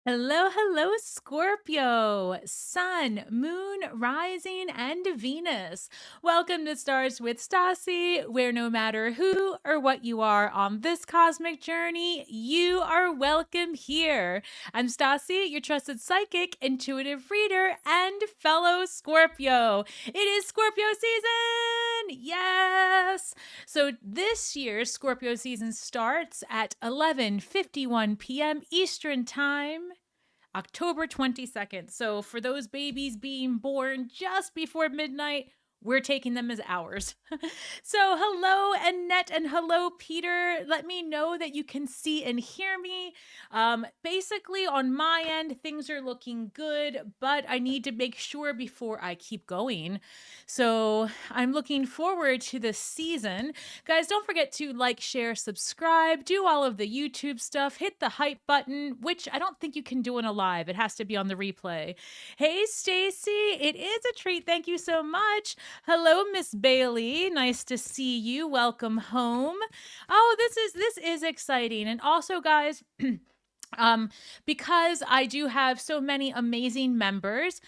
Hello, hello, Scorpio, Sun, Moon, Rising, and Venus. Welcome to Stars with Stasi, where no matter who or what you are on this cosmic journey, you are welcome here. I'm Stasi, your trusted psychic, intuitive reader, and fellow Scorpio. It is Scorpio season! Yes! So this year's Scorpio season starts at 11:51 p.m. Eastern Time, October 22nd. So for those babies being born just before midnight, we're taking them as ours. So hello, Annette, and hello, Peter. Let me know that you can see and hear me. Basically, on my end, things are looking good, but I need to make sure before I keep going. So I'm looking forward to this season. Guys, don't forget to like, share, subscribe, do all of the YouTube stuff, hit the hype button, which I don't think you can do in a live. It has to be on the replay. Hey, Stacy, it is a treat. Thank you so much. Hello, Miss Bailey. Nice to see you. Welcome home. Oh, this is exciting. And also, guys, because I do have so many amazing members,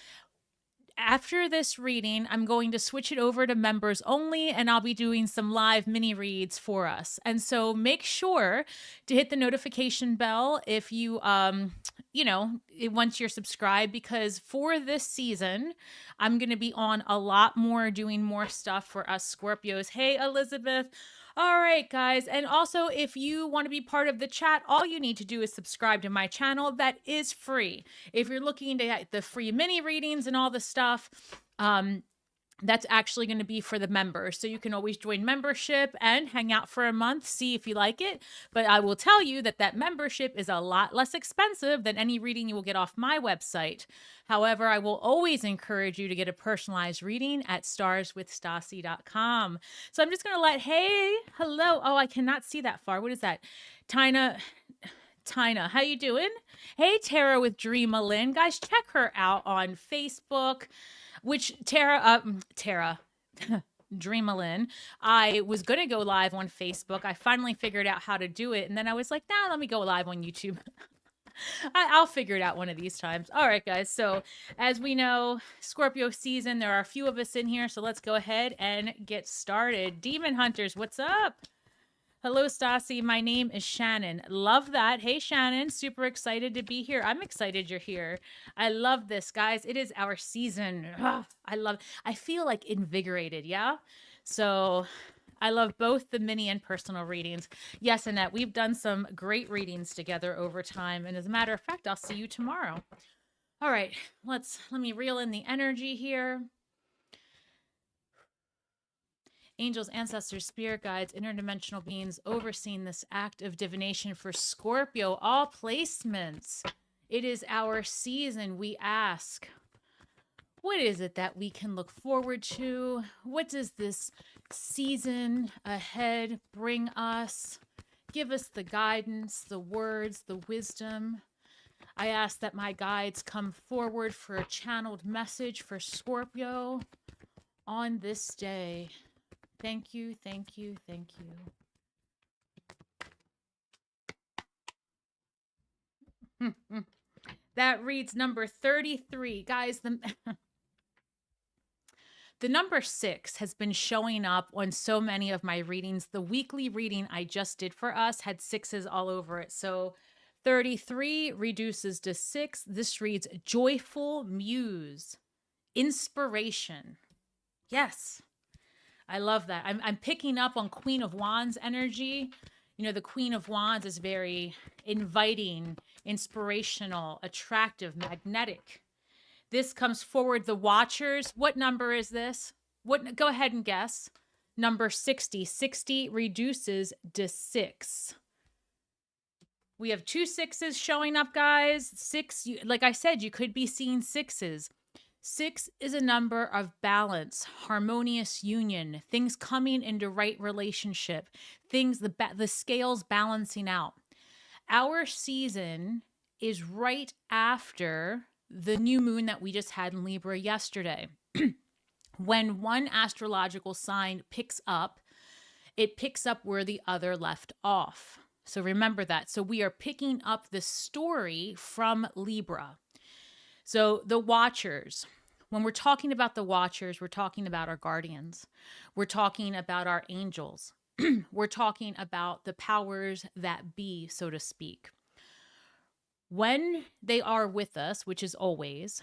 after this reading, I'm going to switch it over to members only, and I'll be doing some live mini reads for us. And so make sure to hit the notification bell if you, once you're subscribed, because for this season, I'm going to be on a lot more, doing more stuff for us Scorpios. Hey, Elizabeth. All right, guys. And also, if you want to be part of the chat, all you need to do is subscribe to my channel. That is free. If you're looking to get the free mini readings and all the stuff, that's actually going to be for the members. So you can always join membership and hang out for a month, see if you like it. But I will tell you that that membership is a lot less expensive than any reading you will get off my website. However, I will always encourage you to get a personalized reading at starswithstasi.com. So I'm just going to hello. Oh, I cannot see that far. What is that? Tina, how you doing? Hey, Tara with Dreamalyn. Guys, check her out on Facebook. Which Tara, Dreamalyn, I was going to go live on Facebook. I finally figured out how to do it. And then I was like, nah, let me go live on YouTube. I'll figure it out one of these times. All right, guys. So as we know, Scorpio season, there are a few of us in here. So let's go ahead and get started. Demon Hunters, what's up? Hello, Stasi. My name is Shannon. Love that. Hey, Shannon. Super excited to be here. I'm excited you're here. I love this, guys. It is our season. Ugh, I feel like invigorated. Yeah. So I love both the mini and personal readings. Yes, Annette, we've done some great readings together over time. And as a matter of fact, I'll see you tomorrow. All right. Let me reel in the energy here. Angels, ancestors, spirit guides, interdimensional beings overseeing this act of divination for Scorpio, all placements. It is our season. We ask, what is it that we can look forward to? What does this season ahead bring us? Give us the guidance, the words, the wisdom. I ask that my guides come forward for a channeled message for Scorpio on this day. Thank you, thank you, thank you. That reads number 33. Guys, the number 6 has been showing up on so many of my readings. The weekly reading I just did for us had 6s all over it. So 33 reduces to 6. This reads joyful muse, inspiration. Yes. I love that. I'm picking up on Queen of Wands energy. You know, the Queen of Wands is very inviting, inspirational, attractive, magnetic. This comes forward, the Watchers. What number is this? Go ahead and guess. Number 60. 60 reduces to 6. We have 2 6s showing up, guys. 6, like I said, you could be seeing 6s. 6 is a number of balance, harmonious union, things coming into right relationship, things, the scales balancing out. Our season is right after the new moon that we just had in Libra yesterday. When one astrological sign picks up, it picks up where the other left off. So remember that. So we are picking up the story from Libra. So the Watchers, when we're talking about the Watchers, we're talking about our guardians. We're talking about our angels. We're talking about the powers that be, so to speak. When they are with us, which is always,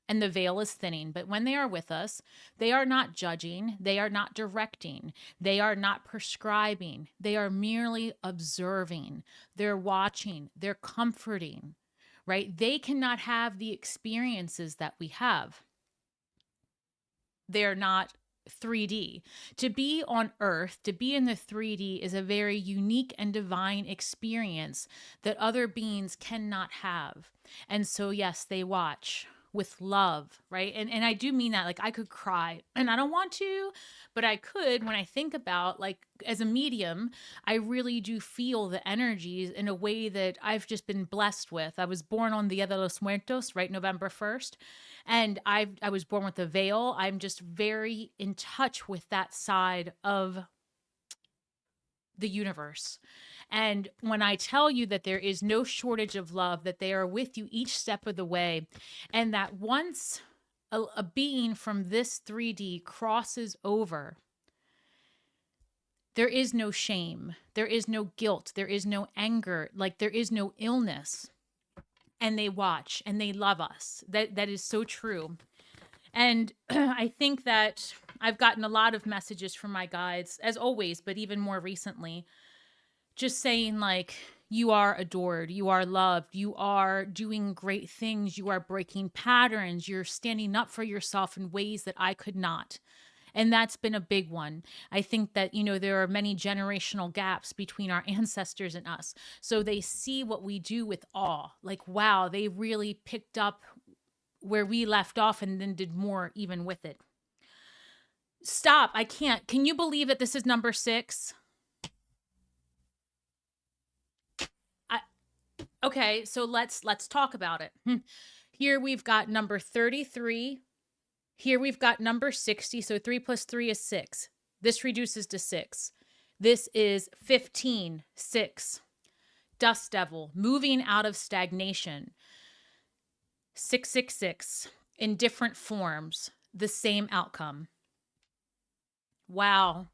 and the veil is thinning, but when they are with us, they are not judging, they are not directing, they are not prescribing, they are merely observing, they're watching, they're comforting, right? They cannot have the experiences that we have. They're not 3D. To be on Earth, to be in the 3D is a very unique and divine experience that other beings cannot have. And so, yes, they watch with love, right? And I do mean that. Like, I could cry, and I don't want to, but I could. When I think about, like, as a medium, I really do feel the energies in a way that I've just been blessed with. I was born on Dia de los Muertos, right, November 1st, and I was born with a veil. I'm just very in touch with that side of the universe. And when I tell you that there is no shortage of love, that they are with you each step of the way, and that once a being from this 3D crosses over, there is no shame, there is no guilt, there is no anger, like there is no illness. And they watch and they love us. That is so true. And I think that I've gotten a lot of messages from my guides, as always, but even more recently, just saying, like, you are adored, you are loved, you are doing great things, you are breaking patterns, you're standing up for yourself in ways that I could not. And that's been a big one. I think that, you know, there are many generational gaps between our ancestors and us. So they see what we do with awe. Like, wow, they really picked up where we left off and then did more even with it. Stop. I can't. Can you believe that this is number 6? Okay, so let's talk about it. Here we've got number 33. Here we've got number 60. So 3 plus 3 is 6. This reduces to 6. This is 15, 6. Dust Devil, moving out of stagnation. 666, in different forms, the same outcome. Wow.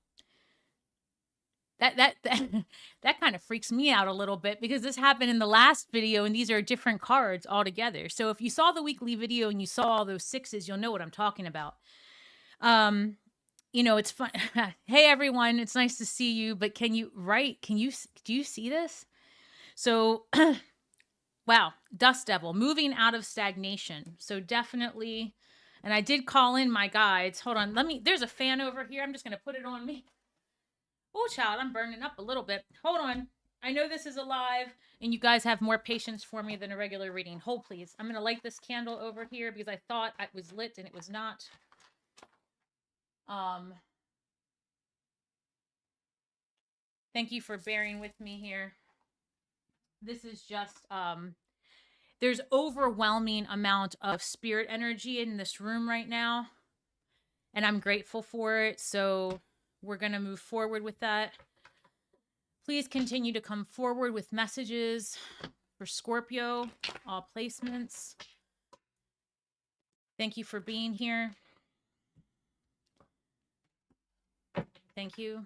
That kind of freaks me out a little bit, because this happened in the last video and these are different cards altogether. So if you saw the weekly video and you saw all those 6s, you'll know what I'm talking about. You know, it's fun. Hey everyone, it's nice to see you, but do you see this? So wow, Dust Devil, moving out of stagnation. So definitely, and I did call in my guides. Hold on, there's a fan over here. I'm just going to put it on me. Oh, child, I'm burning up a little bit. Hold on. I know this is a live, and you guys have more patience for me than a regular reading. Hold, please. I'm going to light this candle over here because I thought it was lit and it was not. Thank you for bearing with me here. This is just, there's overwhelming amount of spirit energy in this room right now, and I'm grateful for it. So we're going to move forward with that. Please continue to come forward with messages for Scorpio, all placements. Thank you for being here. Thank you.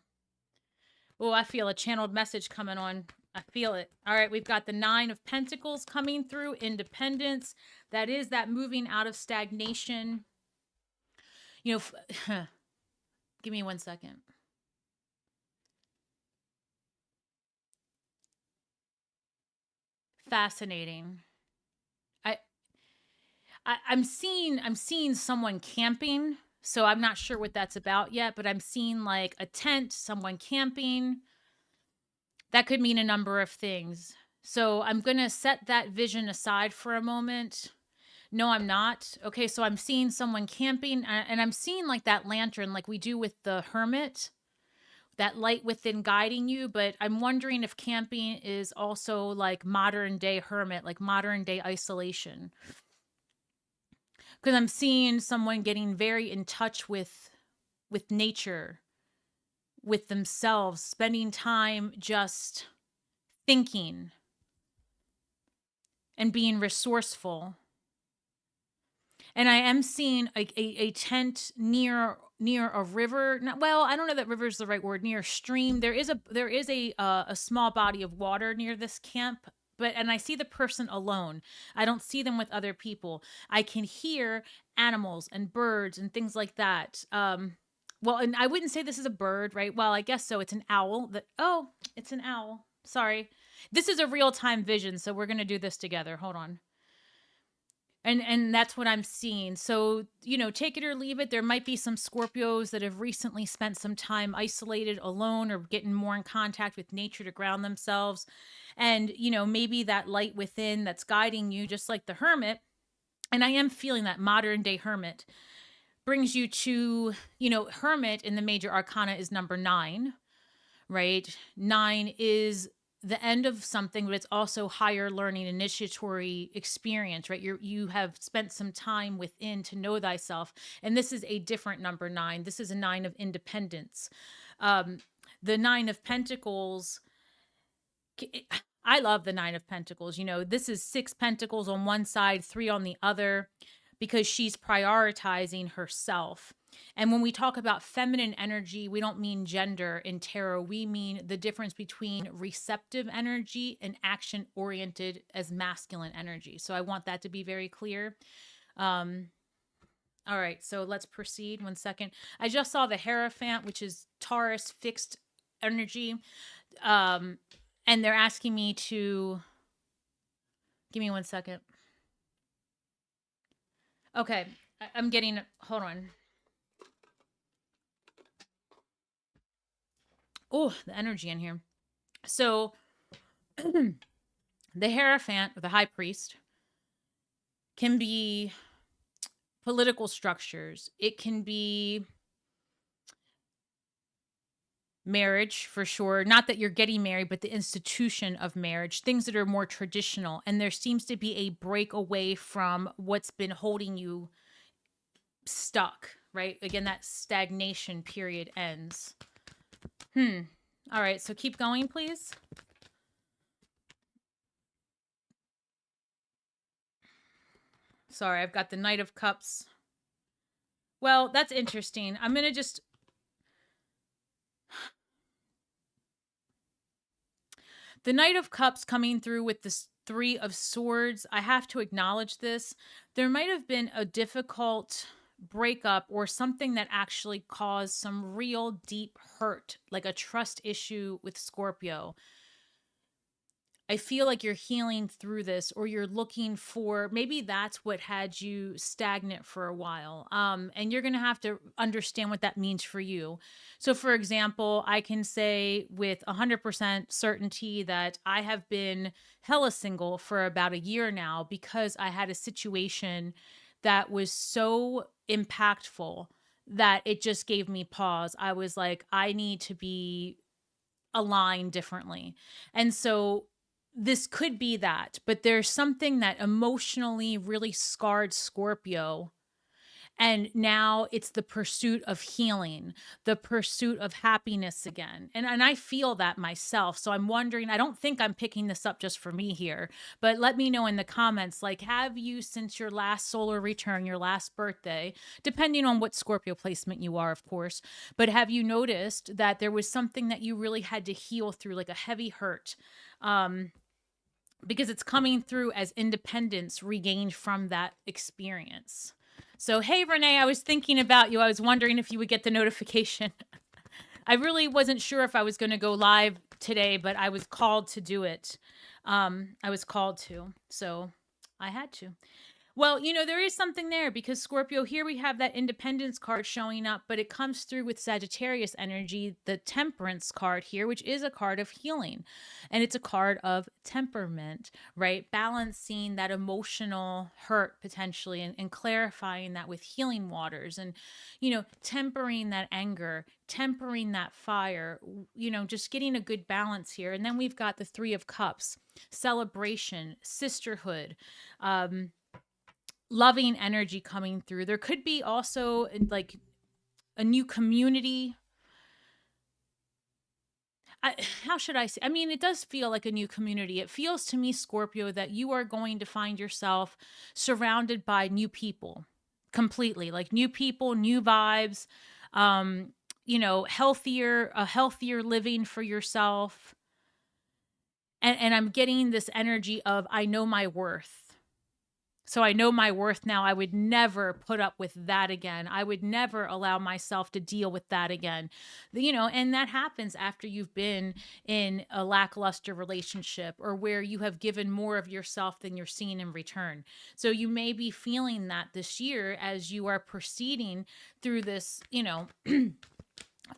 Oh, I feel a channeled message coming on. I feel it. All right, we've got the 9 of Pentacles coming through, independence. That is that moving out of stagnation. You know, give me 1 second. Fascinating. I'm seeing someone camping, so I'm not sure what that's about yet, but I'm seeing like a tent, someone camping. That could mean a number of things. So I'm going to set that vision aside for a moment. No, I'm not. Okay, so I'm seeing someone camping, and I'm seeing like that lantern like we do with the hermit, that light within guiding you, but I'm wondering if camping is also like modern day hermit, like modern day isolation. Because I'm seeing someone getting very in touch with nature, with themselves, spending time just thinking and being resourceful. And I am seeing a tent near a river. Well, I don't know that river is the right word. Near a stream. There is a small body of water near this camp. And I see the person alone. I don't see them with other people. I can hear animals and birds and things like that. Well, and I wouldn't say this is a bird, right? Well, I guess so. It's an owl. It's an owl. Sorry. This is a real-time vision, so we're going to do this together. Hold on. And that's what I'm seeing. So, take it or leave it. There might be some Scorpios that have recently spent some time isolated, alone, or getting more in contact with nature to ground themselves. And, maybe that light within that's guiding you, just like the hermit. And I am feeling that modern day hermit brings you to, hermit in the major arcana is number 9, right? 9 is the end of something, but it's also higher learning, initiatory experience, right? You have spent some time within to know thyself. And this is a different number 9. This is a 9 of independence. The 9 of Pentacles, I love the 9 of Pentacles. This is 6 pentacles on one side, 3 on the other, because she's prioritizing herself. And when we talk about feminine energy, we don't mean gender in tarot. We mean the difference between receptive energy and action-oriented as masculine energy. So I want that to be very clear. All right, so let's proceed. 1 second. I just saw the Hierophant, which is Taurus fixed energy. And they're asking me to... Give me 1 second. Okay, I'm getting... Hold on. Oh, the energy in here. So the Hierophant, or the High Priest, can be political structures. It can be marriage, for sure. Not that you're getting married, but the institution of marriage, things that are more traditional. And there seems to be a break away from what's been holding you stuck, right? Again, that stagnation period ends. All right, so keep going, please. Sorry, I've got the Knight of Cups. Well, that's interesting. I'm going to just... The Knight of Cups coming through with this 3 of Swords. I have to acknowledge this. There might have been a difficult breakup or something that actually caused some real deep hurt, like a trust issue with Scorpio. I feel like you're healing through this, or you're looking for, maybe that's what had you stagnant for a while. And you're going to have to understand what that means for you. So for example, I can say with 100% certainty that I have been hella single for about a year now, because I had a situation that was so impactful that it just gave me pause. I was like, I need to be aligned differently. And so this could be that, but there's something that emotionally really scarred Scorpio. And now it's the pursuit of healing, the pursuit of happiness again. And I feel that myself. So I'm wondering, I don't think I'm picking this up just for me here, but let me know in the comments, like, have you, since your last solar return, your last birthday, depending on what Scorpio placement you are, of course, but have you noticed that there was something that you really had to heal through, like a heavy hurt? Because it's coming through as independence regained from that experience. So, hey, Renee, I was thinking about you. I was wondering if you would get the notification. I really wasn't sure if I was going to go live today, but I was called to do it. I was called to, so I had to. Well, there is something there, because Scorpio, here we have that independence card showing up, but it comes through with Sagittarius energy, the Temperance card here, which is a card of healing. And it's a card of temperament, right? Balancing that emotional hurt potentially, and clarifying that with healing waters, and, tempering that anger, tempering that fire, just getting a good balance here. And then we've got the 3 of Cups, celebration, sisterhood, loving energy coming through. There could be also like a new community. how should I say? I mean, it does feel like a new community. It feels to me, Scorpio, that you are going to find yourself surrounded by new people completely, like new people, new vibes, um, a healthier living for yourself. And I'm getting this energy of I know my worth. So I know my worth now. I would never put up with that again. I would never allow myself to deal with that again. And that happens after you've been in a lackluster relationship or where you have given more of yourself than you're seeing in return. So you may be feeling that this year as you are proceeding through this,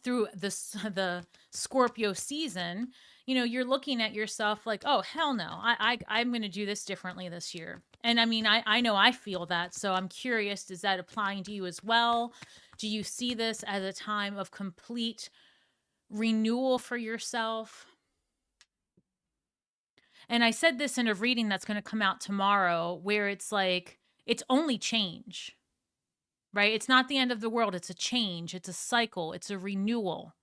through the Scorpio season. You're looking at yourself like, oh, hell no, I'm going to do this differently this year. And I mean, I know I feel that. So I'm curious, is that applying to you as well? Do you see this as a time of complete renewal for yourself? And I said this in a reading that's going to come out tomorrow, where it's like, it's only change, right? It's not the end of the world. It's a change. It's a cycle. It's a renewal.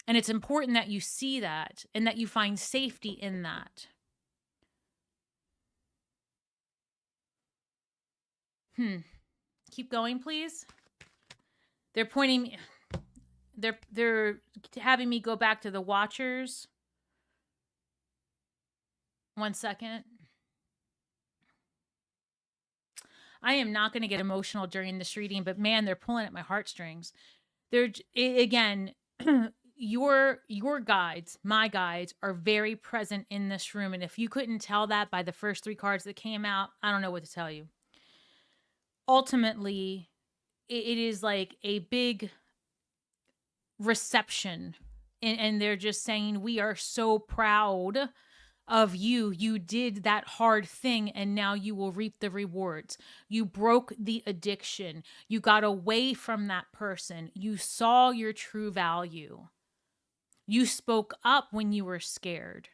And it's important that you see that and that you find safety in that. Keep going, please. They're pointing me. They're having me go back to the Watchers. 1 second. I am not going to get emotional during this reading, but man, they're pulling at my heartstrings. They're again. Your guides, my guides, are very present in this room. And if you couldn't tell that by the first 3 cards that came out, I don't know what to tell you. Ultimately, it is like a big reception. And they're just saying, we are so proud of you. You did that hard thing, and now you will reap the rewards. You broke the addiction. You got away from that person. You saw your true value. You spoke up when you were scared.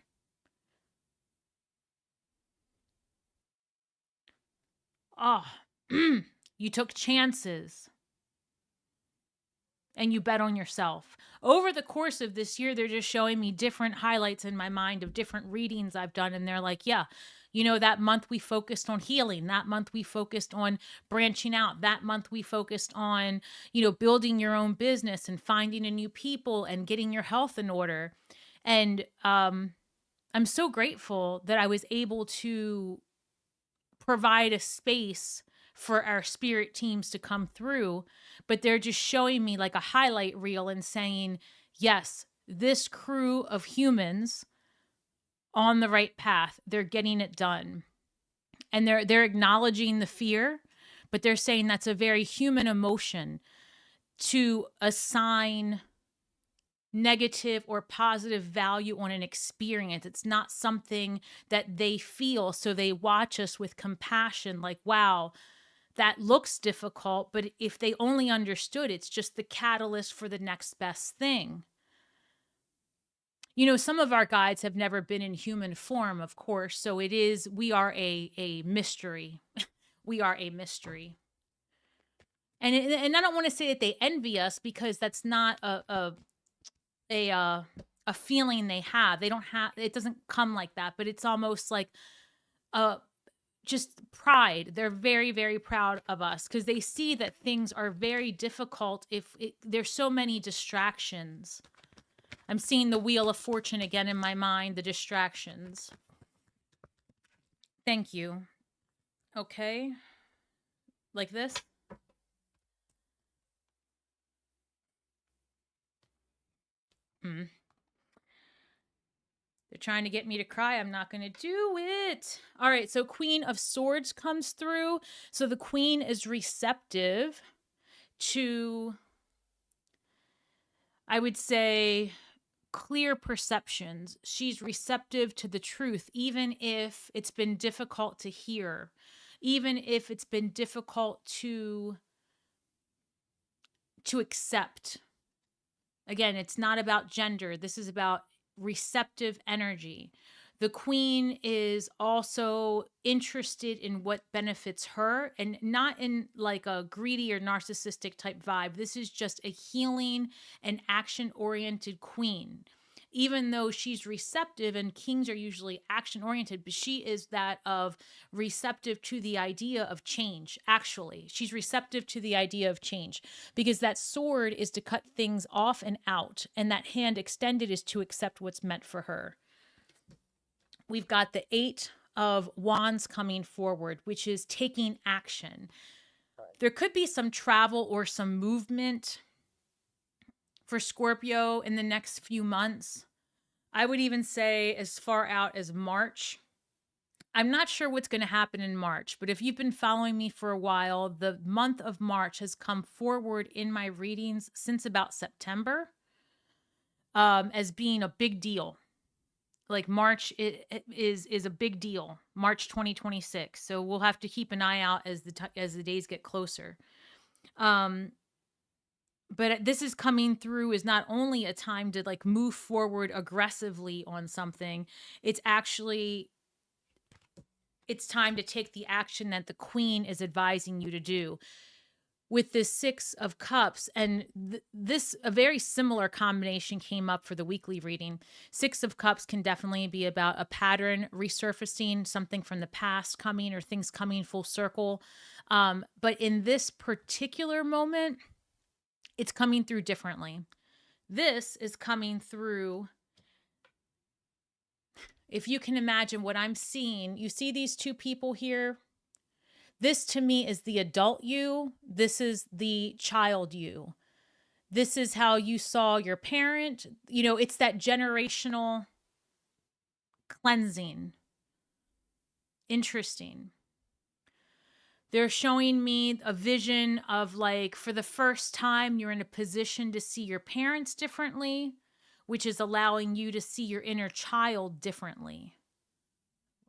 Oh, you took chances. And you bet on yourself. Over the course of this year, they're just showing me different highlights in my mind of different readings I've done. And they're like, yeah, that month we focused on healing. That month we focused on branching out. That month we focused on, building your own business and finding a new people and getting your health in order. And I'm so grateful that I was able to provide a space for our spirit teams to come through, but they're just showing me like a highlight reel and saying, yes, this crew of humans on the right path, they're getting it done. And they're acknowledging the fear, but they're saying that's a very human emotion to assign negative or positive value on an experience. It's not something that they feel. So they watch us with compassion, like, wow, that looks difficult, but if they only understood, it's just the catalyst for the next best thing. Some of our guides have never been in human form, of course. So we are a mystery. We are a mystery. And I don't want to say that they envy us, because that's not a feeling they have. They don't have, it doesn't come like that, but it's almost like just pride. They're very, very proud of us because they see that things are very difficult there's so many distractions. I'm seeing the Wheel of Fortune again in my mind, the distractions. Thank you. Okay. Like this. They're trying to get me to cry. I'm not going to do it. All right. So Queen of Swords comes through. So the Queen is receptive to, I would say, clear perceptions. She's receptive to the truth, even if it's been difficult to hear, even if it's been difficult to accept. Again, it's not about gender. This is about receptive energy. The Queen is also interested in what benefits her, and not in like a greedy or narcissistic type vibe. This is just a healing and action-oriented Queen. even though she's receptive, and kings are usually action oriented, but she is that of receptive to the idea of change. Actually, she's receptive to the idea of change, because that sword is to cut things off and out, and that hand extended is to accept what's meant for her. We've got the 8 of Wands coming forward, which is taking action. There could be some travel or some movement for Scorpio in the next few months. I would even say as far out as March. I'm not sure what's going to happen in March, but if you've been following me for a while, the month of March has come forward in my readings since about September as being a big deal. Like March it is a big deal. March 2026. So we'll have to keep an eye out as the days get closer. But this is coming through is not only a time to like move forward aggressively on something, it's time to take the action that the Queen is advising you to do. With this 6 of Cups, and a very similar combination came up for the weekly reading. 6 of Cups can definitely be about a pattern resurfacing, something from the past coming, or things coming full circle. But in this particular moment, it's coming through differently. This is coming through, if you can imagine what I'm seeing, you see these 2 people here? This to me is the adult you. This is the child you. This is how you saw your parent. You know, it's that generational cleansing. Interesting. They're showing me a vision of like, for the first time, you're in a position to see your parents differently, which is allowing you to see your inner child differently.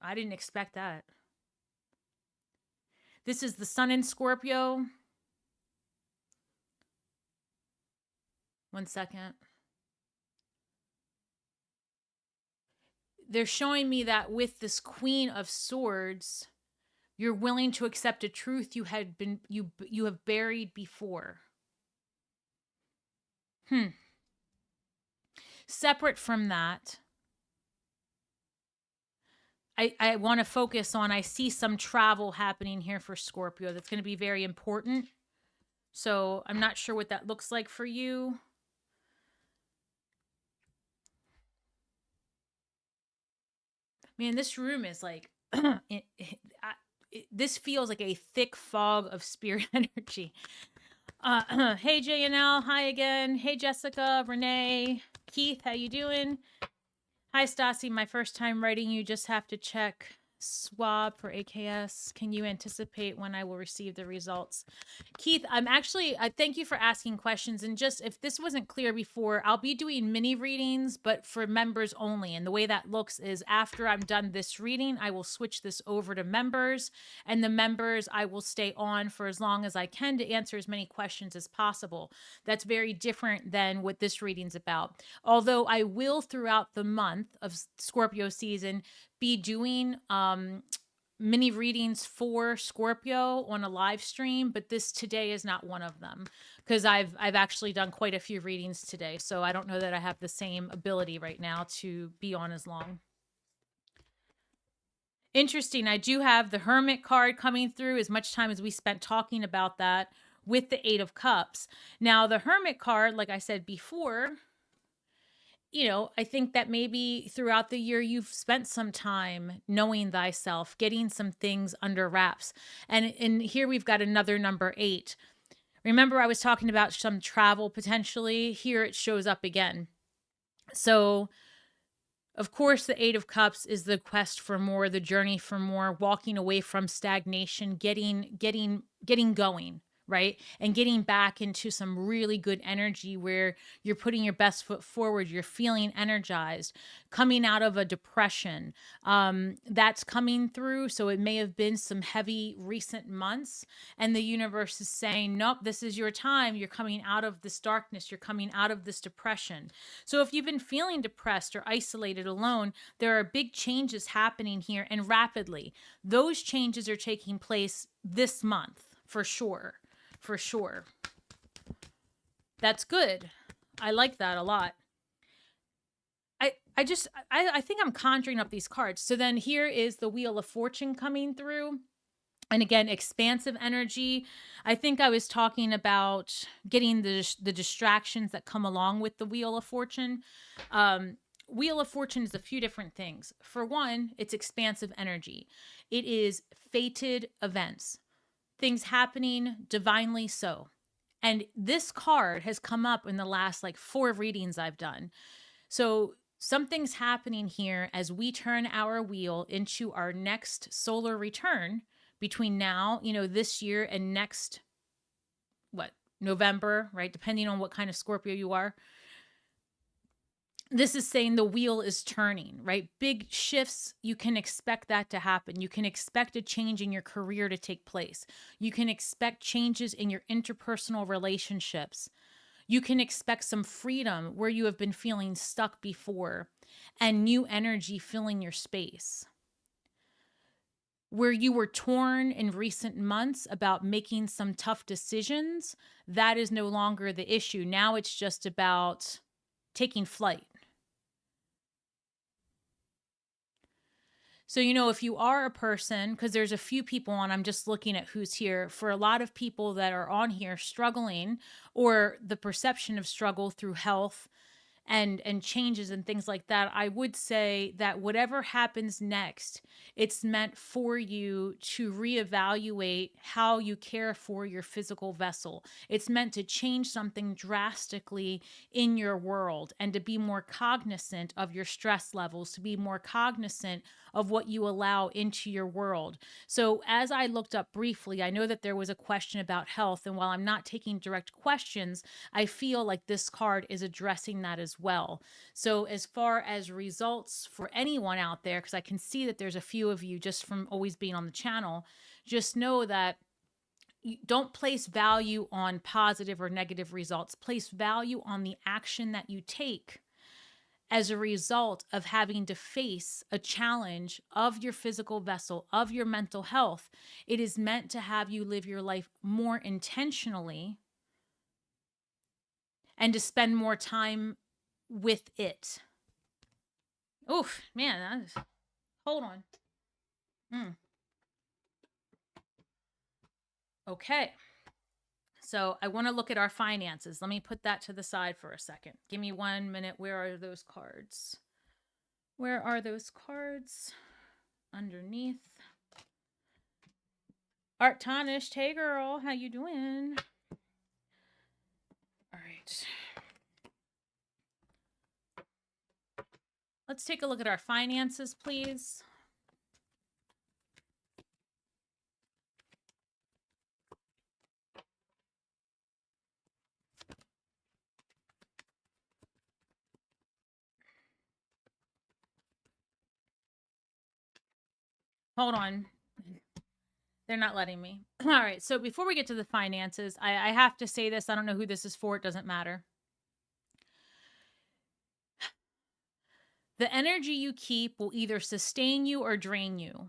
I didn't expect that. This is the Sun in Scorpio. One second. They're showing me that with this Queen of Swords, you're willing to accept a truth you have buried before. Separate from that, I want to focus on, I see some travel happening here for Scorpio that's going to be very important. So I'm not sure what that looks like for you. Man, this room is like, this feels like a thick fog of spirit energy. Hey, JNL. Hi again. Hey, Jessica, Renee, Keith. How you doing? Hi, Stasi. My first time writing you. Just have to check swab for AKS. Can you anticipate when I will receive the results? Keith, I thank you for asking questions. And just if this wasn't clear before, I'll be doing mini readings, but for members only. And the way that looks is after I'm done this reading, I will switch this over to members. And the members, I will stay on for as long as I can to answer as many questions as possible. That's very different than what this reading's about. Although I will, throughout the month of Scorpio season, be doing mini readings for Scorpio on a live stream, but this today is not one of them because I've actually done quite a few readings today. So I don't know that I have the same ability right now to be on as long. Interesting. I do have the Hermit card coming through, as much time as we spent talking about that with the 8 of Cups. Now the Hermit card, like I said before, you know, I think that maybe throughout the year you've spent some time knowing thyself, getting some things under wraps. And here we've got another number 8. Remember I was talking about some travel potentially? Here it shows up again. So, of course, the 8 of Cups is the quest for more, the journey for more, walking away from stagnation, getting going. Right? And getting back into some really good energy where you're putting your best foot forward, you're feeling energized, coming out of a depression. That's coming through. So it may have been some heavy recent months, and the universe is saying, nope, this is your time. You're coming out of this darkness. You're coming out of this depression. So if you've been feeling depressed or isolated, alone, there are big changes happening here, and rapidly. Those changes are taking place this month for sure. For sure. That's good. I like that a lot. I think I'm conjuring up these cards. So then here is the Wheel of Fortune coming through. And again, expansive energy. I think I was talking about getting the distractions that come along with the Wheel of Fortune. Wheel of Fortune is a few different things. For one, it's expansive energy. It is fated events, things happening divinely so. And this card has come up in the last like 4 readings I've done. So something's happening here as we turn our wheel into our next solar return between now, this year and next, November, right? Depending on what kind of Scorpio you are. This is saying the wheel is turning, right? Big shifts, you can expect that to happen. You can expect a change in your career to take place. You can expect changes in your interpersonal relationships. You can expect some freedom where you have been feeling stuck before and new energy filling your space. Where you were torn in recent months about making some tough decisions, that is no longer the issue. Now it's just about taking flight. So, if you are a person, because there's a few people on, I'm just looking at who's here. For a lot of people that are on here struggling, or the perception of struggle through health and changes and things like that, I would say that whatever happens next, it's meant for you to reevaluate how you care for your physical vessel. It's meant to change something drastically in your world and to be more cognizant of your stress levels, to be more cognizant of what you allow into your world. So as I looked up briefly, I know that there was a question about health, and while I'm not taking direct questions, I feel like this card is addressing that as well. So as far as results for anyone out there, because I can see that there's a few of you just from always being on the channel, just know that you don't place value on positive or negative results. Place value on the action that you take as a result of having to face a challenge of your physical vessel, of your mental health. It is meant to have you live your life more intentionally and to spend more time with it. Oof, man, hold on. Okay. So I want to look at our finances. Let me put that to the side for a second. Give me 1 minute. Where are those cards? Where are those cards? Underneath. Art Tanish, hey girl, how you doing? All right. Let's take a look at our finances, please. Hold on. They're not letting me. All right. So before we get to the finances, I have to say this. I don't know who this is for. It doesn't matter. The energy you keep will either sustain you or drain you.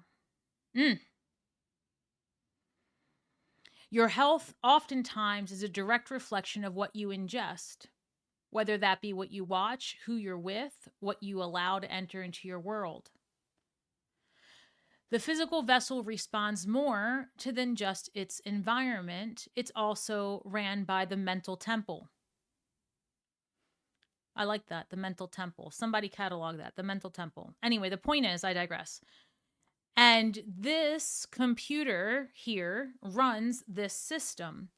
Your health oftentimes is a direct reflection of what you ingest, whether that be what you watch, who you're with, what you allow to enter into your world. The physical vessel responds more to than just its environment. It's also ran by the mental temple. I like that, the mental temple. Somebody catalog that, the mental temple. Anyway, the point is, I digress. And this computer here runs this system.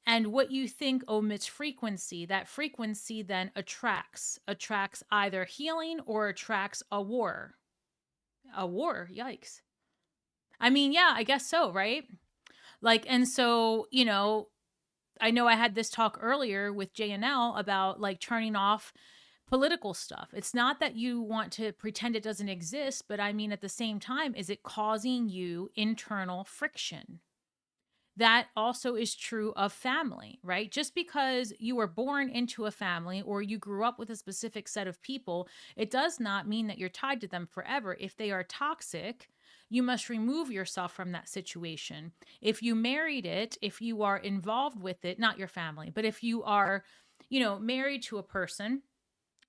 And what you think omits frequency, that frequency then attracts either healing or attracts a war. A war, yikes. I mean, yeah, I guess so, right? Like, and so, I know I had this talk earlier with JNL about like turning off political stuff. It's not that you want to pretend it doesn't exist, but I mean, at the same time, is it causing you internal friction? That also is true of family, right? Just because you were born into a family or you grew up with a specific set of people, it does not mean that you're tied to them forever. If they are toxic, you must remove yourself from that situation. If you married it, if you are involved with it, not your family, but if you are, married to a person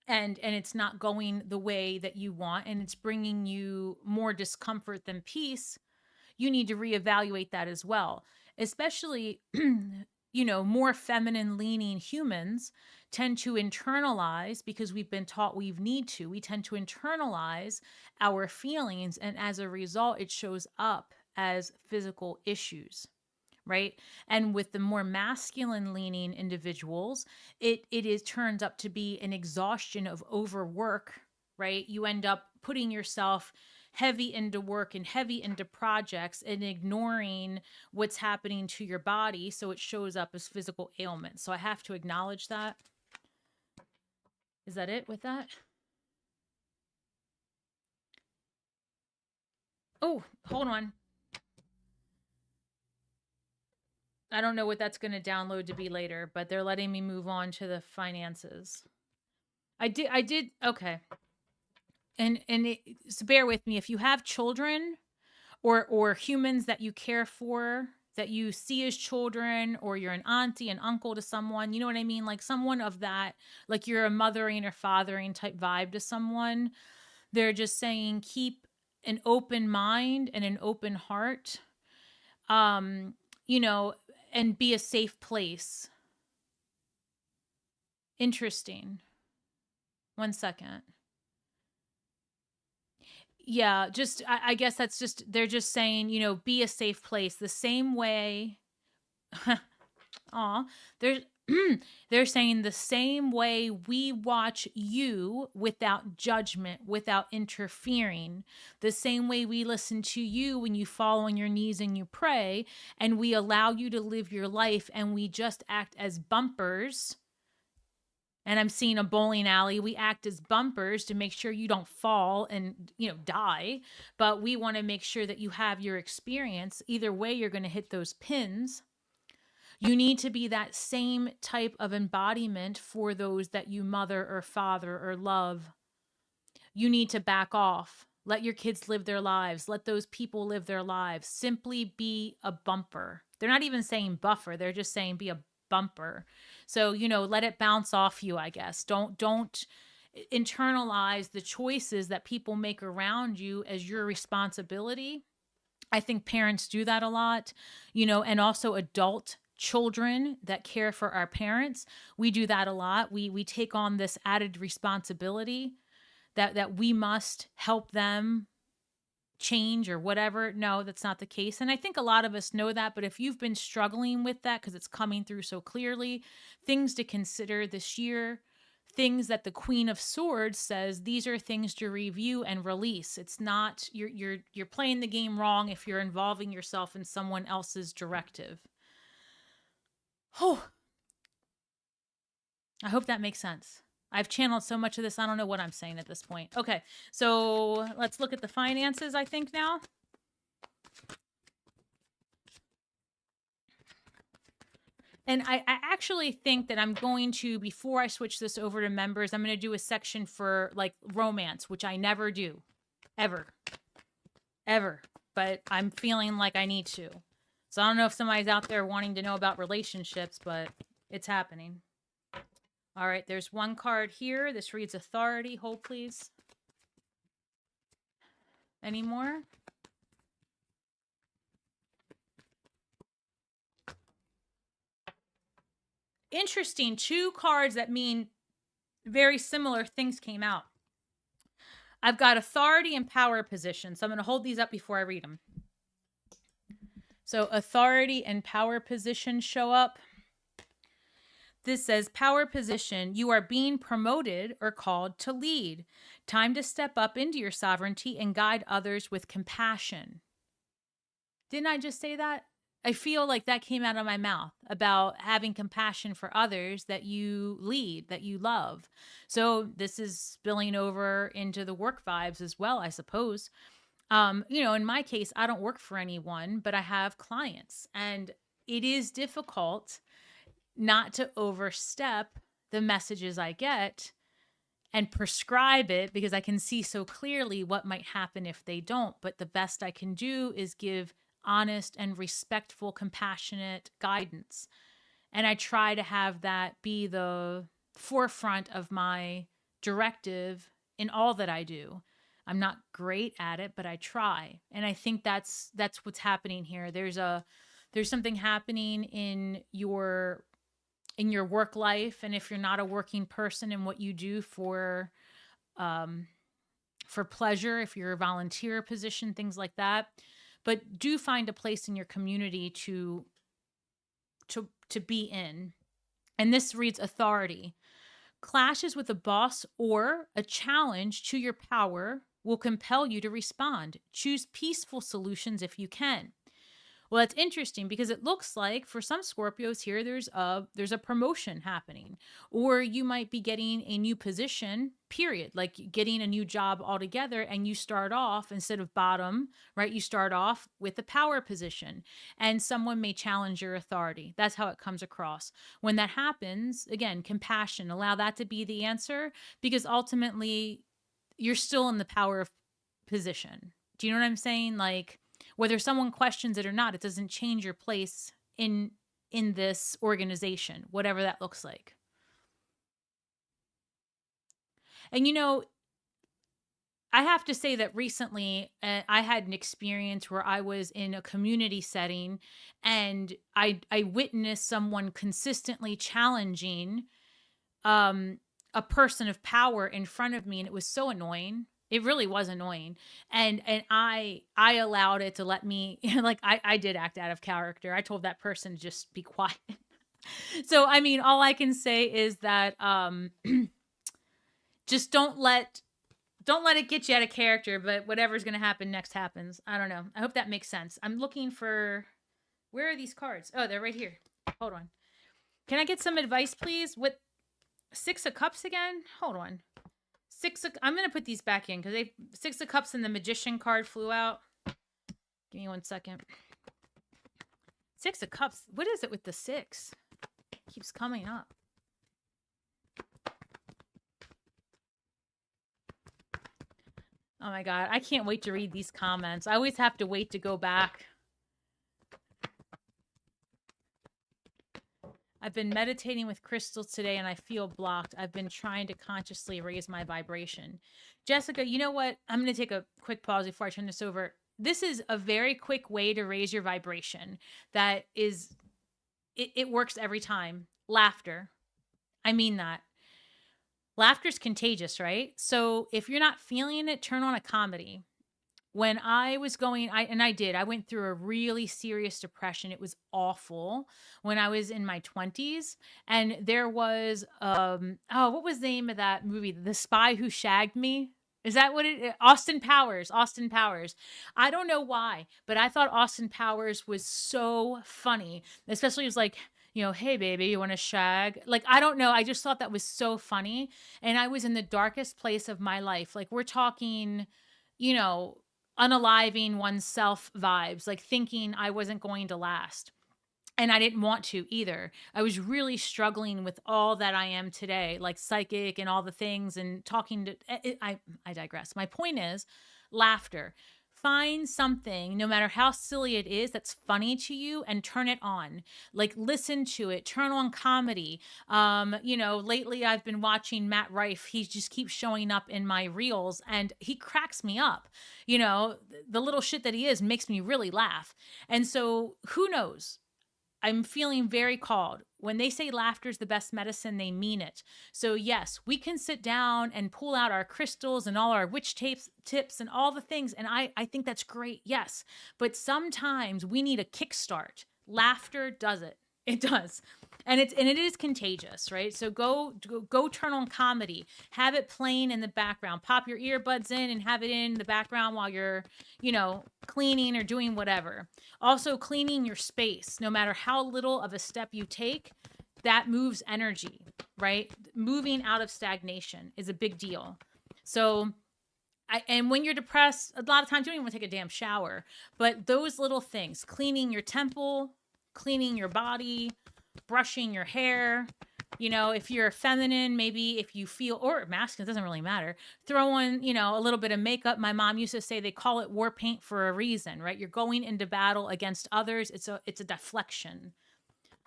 and it's not going the way that you want, and it's bringing you more discomfort than peace, you need to reevaluate that as well. Especially, more feminine leaning humans tend to internalize, because we've been taught we tend to internalize our feelings. And as a result, it shows up as physical issues, right? And with the more masculine leaning individuals, it is turns up to be an exhaustion of overwork, right? You end up putting yourself heavy into work and heavy into projects and ignoring what's happening to your body, so it shows up as physical ailments. So I have to acknowledge that. Is that it with that? Oh, hold on. I don't know what that's going to download to be later, but they're letting me move on to the finances. I did okay. So bear with me. If you have children or humans that you care for, that you see as children, or you're an auntie, an uncle to someone, you know what I mean? Like someone of that, like you're a mothering or fathering type vibe to someone, they're just saying keep an open mind and an open heart, um, you know, and be a safe place. Interesting. 1 second. Yeah, just I guess that's just they're just saying, be a safe place. The same way. Aw, they're they're saying the same way we watch you without judgment, without interfering, the same way we listen to you when you fall on your knees and you pray, and we allow you to live your life, and we just act as bumpers. And I'm seeing a bowling alley. We act as bumpers to make sure you don't fall and, die. But we want to make sure that you have your experience. Either way, you're going to hit those pins. You need to be that same type of embodiment for those that you mother or father or love. You need to back off. Let your kids live their lives. Let those people live their lives. Simply be a bumper. They're not even saying buffer. They're just saying be a bumper. So, let it bounce off you, I guess. Don't internalize the choices that people make around you as your responsibility. I think parents do that a lot, and also adult children that care for our parents. We do that a lot. We take on this added responsibility that we must help them change or whatever. No, that's not the case. And I think a lot of us know that, but if you've been struggling with that because it's coming through so clearly, things to consider this year, things that the Queen of Swords says, these are things to review and release. It's not you're playing the game wrong if you're involving yourself in someone else's directive. Oh, I hope that makes sense. I've channeled so much of this, I don't know what I'm saying at this point. Okay, so let's look at the finances, I think, now. And I actually think that I'm going to, before I switch this over to members, I'm going to do a section for like romance, which I never do. Ever. But I'm feeling like I need to. So I don't know if somebody's out there wanting to know about relationships, but it's happening. All right, there's one card here. This reads authority. Hold, please. Any more? Interesting. 2 cards that mean very similar things came out. I've got authority and power position. So I'm going to hold these up before I read them. So authority and power position show up. This says power position. You are being promoted or called to lead. Time to step up into your sovereignty and guide others with compassion. Didn't I just say that? I feel like that came out of my mouth about having compassion for others that you lead, that you love. So this is spilling over into the work vibes as well, I suppose. In my case, I don't work for anyone, but I have clients, and it is difficult not to overstep the messages I get and prescribe it, because I can see so clearly what might happen if they don't. But the best I can do is give honest and respectful, compassionate guidance. And I try to have that be the forefront of my directive in all that I do. I'm not great at it, but I try. And I think that's what's happening here. There's something happening in your work life, and if you're not a working person, in what you do for pleasure, if you're a volunteer position, things like that. But do find a place in your community to be in. And this reads authority. Clashes with a boss or a challenge to your power will compel you to respond. Choose peaceful solutions if you can. Well, that's interesting because it looks like for some Scorpios here, there's a promotion happening, or you might be getting a new position, period, like getting a new job altogether. And you start off, instead of bottom, right? You start off with a power position, and someone may challenge your authority. That's how it comes across. When that happens, again, compassion, allow that to be the answer, because ultimately you're still in the power of position. Do you know what I'm saying? Like, whether someone questions it or not, it doesn't change your place in this organization, whatever that looks like. And I have to say that recently I had an experience where I was in a community setting, and I witnessed someone consistently challenging a person of power in front of me, and it was so annoying. It really was annoying. And I allowed it to let me, like, I did act out of character. I told that person to just be quiet. So, I mean, all I can say is that just don't let it get you out of character, but whatever's going to happen next happens. I don't know. I hope that makes sense. I'm looking for, where are these cards? Oh, they're right here. Hold on. Can I get some advice, please? With Six of Cups again? Hold on. I'm going to put these back in because Six of Cups and the Magician card flew out. Give me 1 second. Six of Cups. What is it with the six? It keeps coming up. Oh my God. I can't wait to read these comments. I always have to wait to go back. I've been meditating with crystals today and I feel blocked. I've been trying to consciously raise my vibration. Jessica, you know what? I'm going to take a quick pause before I turn this over. This is a very quick way to raise your vibration. That is, it works every time. Laughter. I mean that. Laughter's contagious, right? So if you're not feeling it, turn on a comedy. When I was going, I went through a really serious depression. It was awful when I was in my 20s. And there was, what was the name of that movie? The Spy Who Shagged Me? Is that what it is? Austin Powers. I don't know why, but I thought Austin Powers was so funny. Especially it was like, hey baby, you want to shag? Like, I don't know. I just thought that was so funny. And I was in the darkest place of my life. Like, we're talking, unaliving oneself vibes, like thinking I wasn't going to last. And I didn't want to either. I was really struggling with all that I am today, like psychic and all the things, and talking to, I digress. My point is laughter. Find something, no matter how silly it is, that's funny to you, and turn it on. Like, listen to it. Turn on comedy. Lately I've been watching Matt Rife. He just keeps showing up in my reels, and he cracks me up. The little shit that he is makes me really laugh. And so, who knows? I'm feeling very called. When they say laughter is the best medicine, they mean it. So yes, we can sit down and pull out our crystals and all our witch tips and all the things. And I think that's great. Yes. But sometimes we need a kickstart. Laughter does it. It does. And it is contagious, right? So go turn on comedy. Have it playing in the background. Pop your earbuds in and have it in the background while you're, cleaning or doing whatever. Also, cleaning your space. No matter how little of a step you take, that moves energy, right? Moving out of stagnation is a big deal. So, and when you're depressed, a lot of times you don't even want to take a damn shower. But those little things, cleaning your temple, cleaning your body, brushing your hair, if you're feminine, maybe if you feel, or masculine, it doesn't really matter, throw on, a little bit of makeup. My mom used to say they call it war paint for a reason, right? You're going into battle against others. It's a deflection.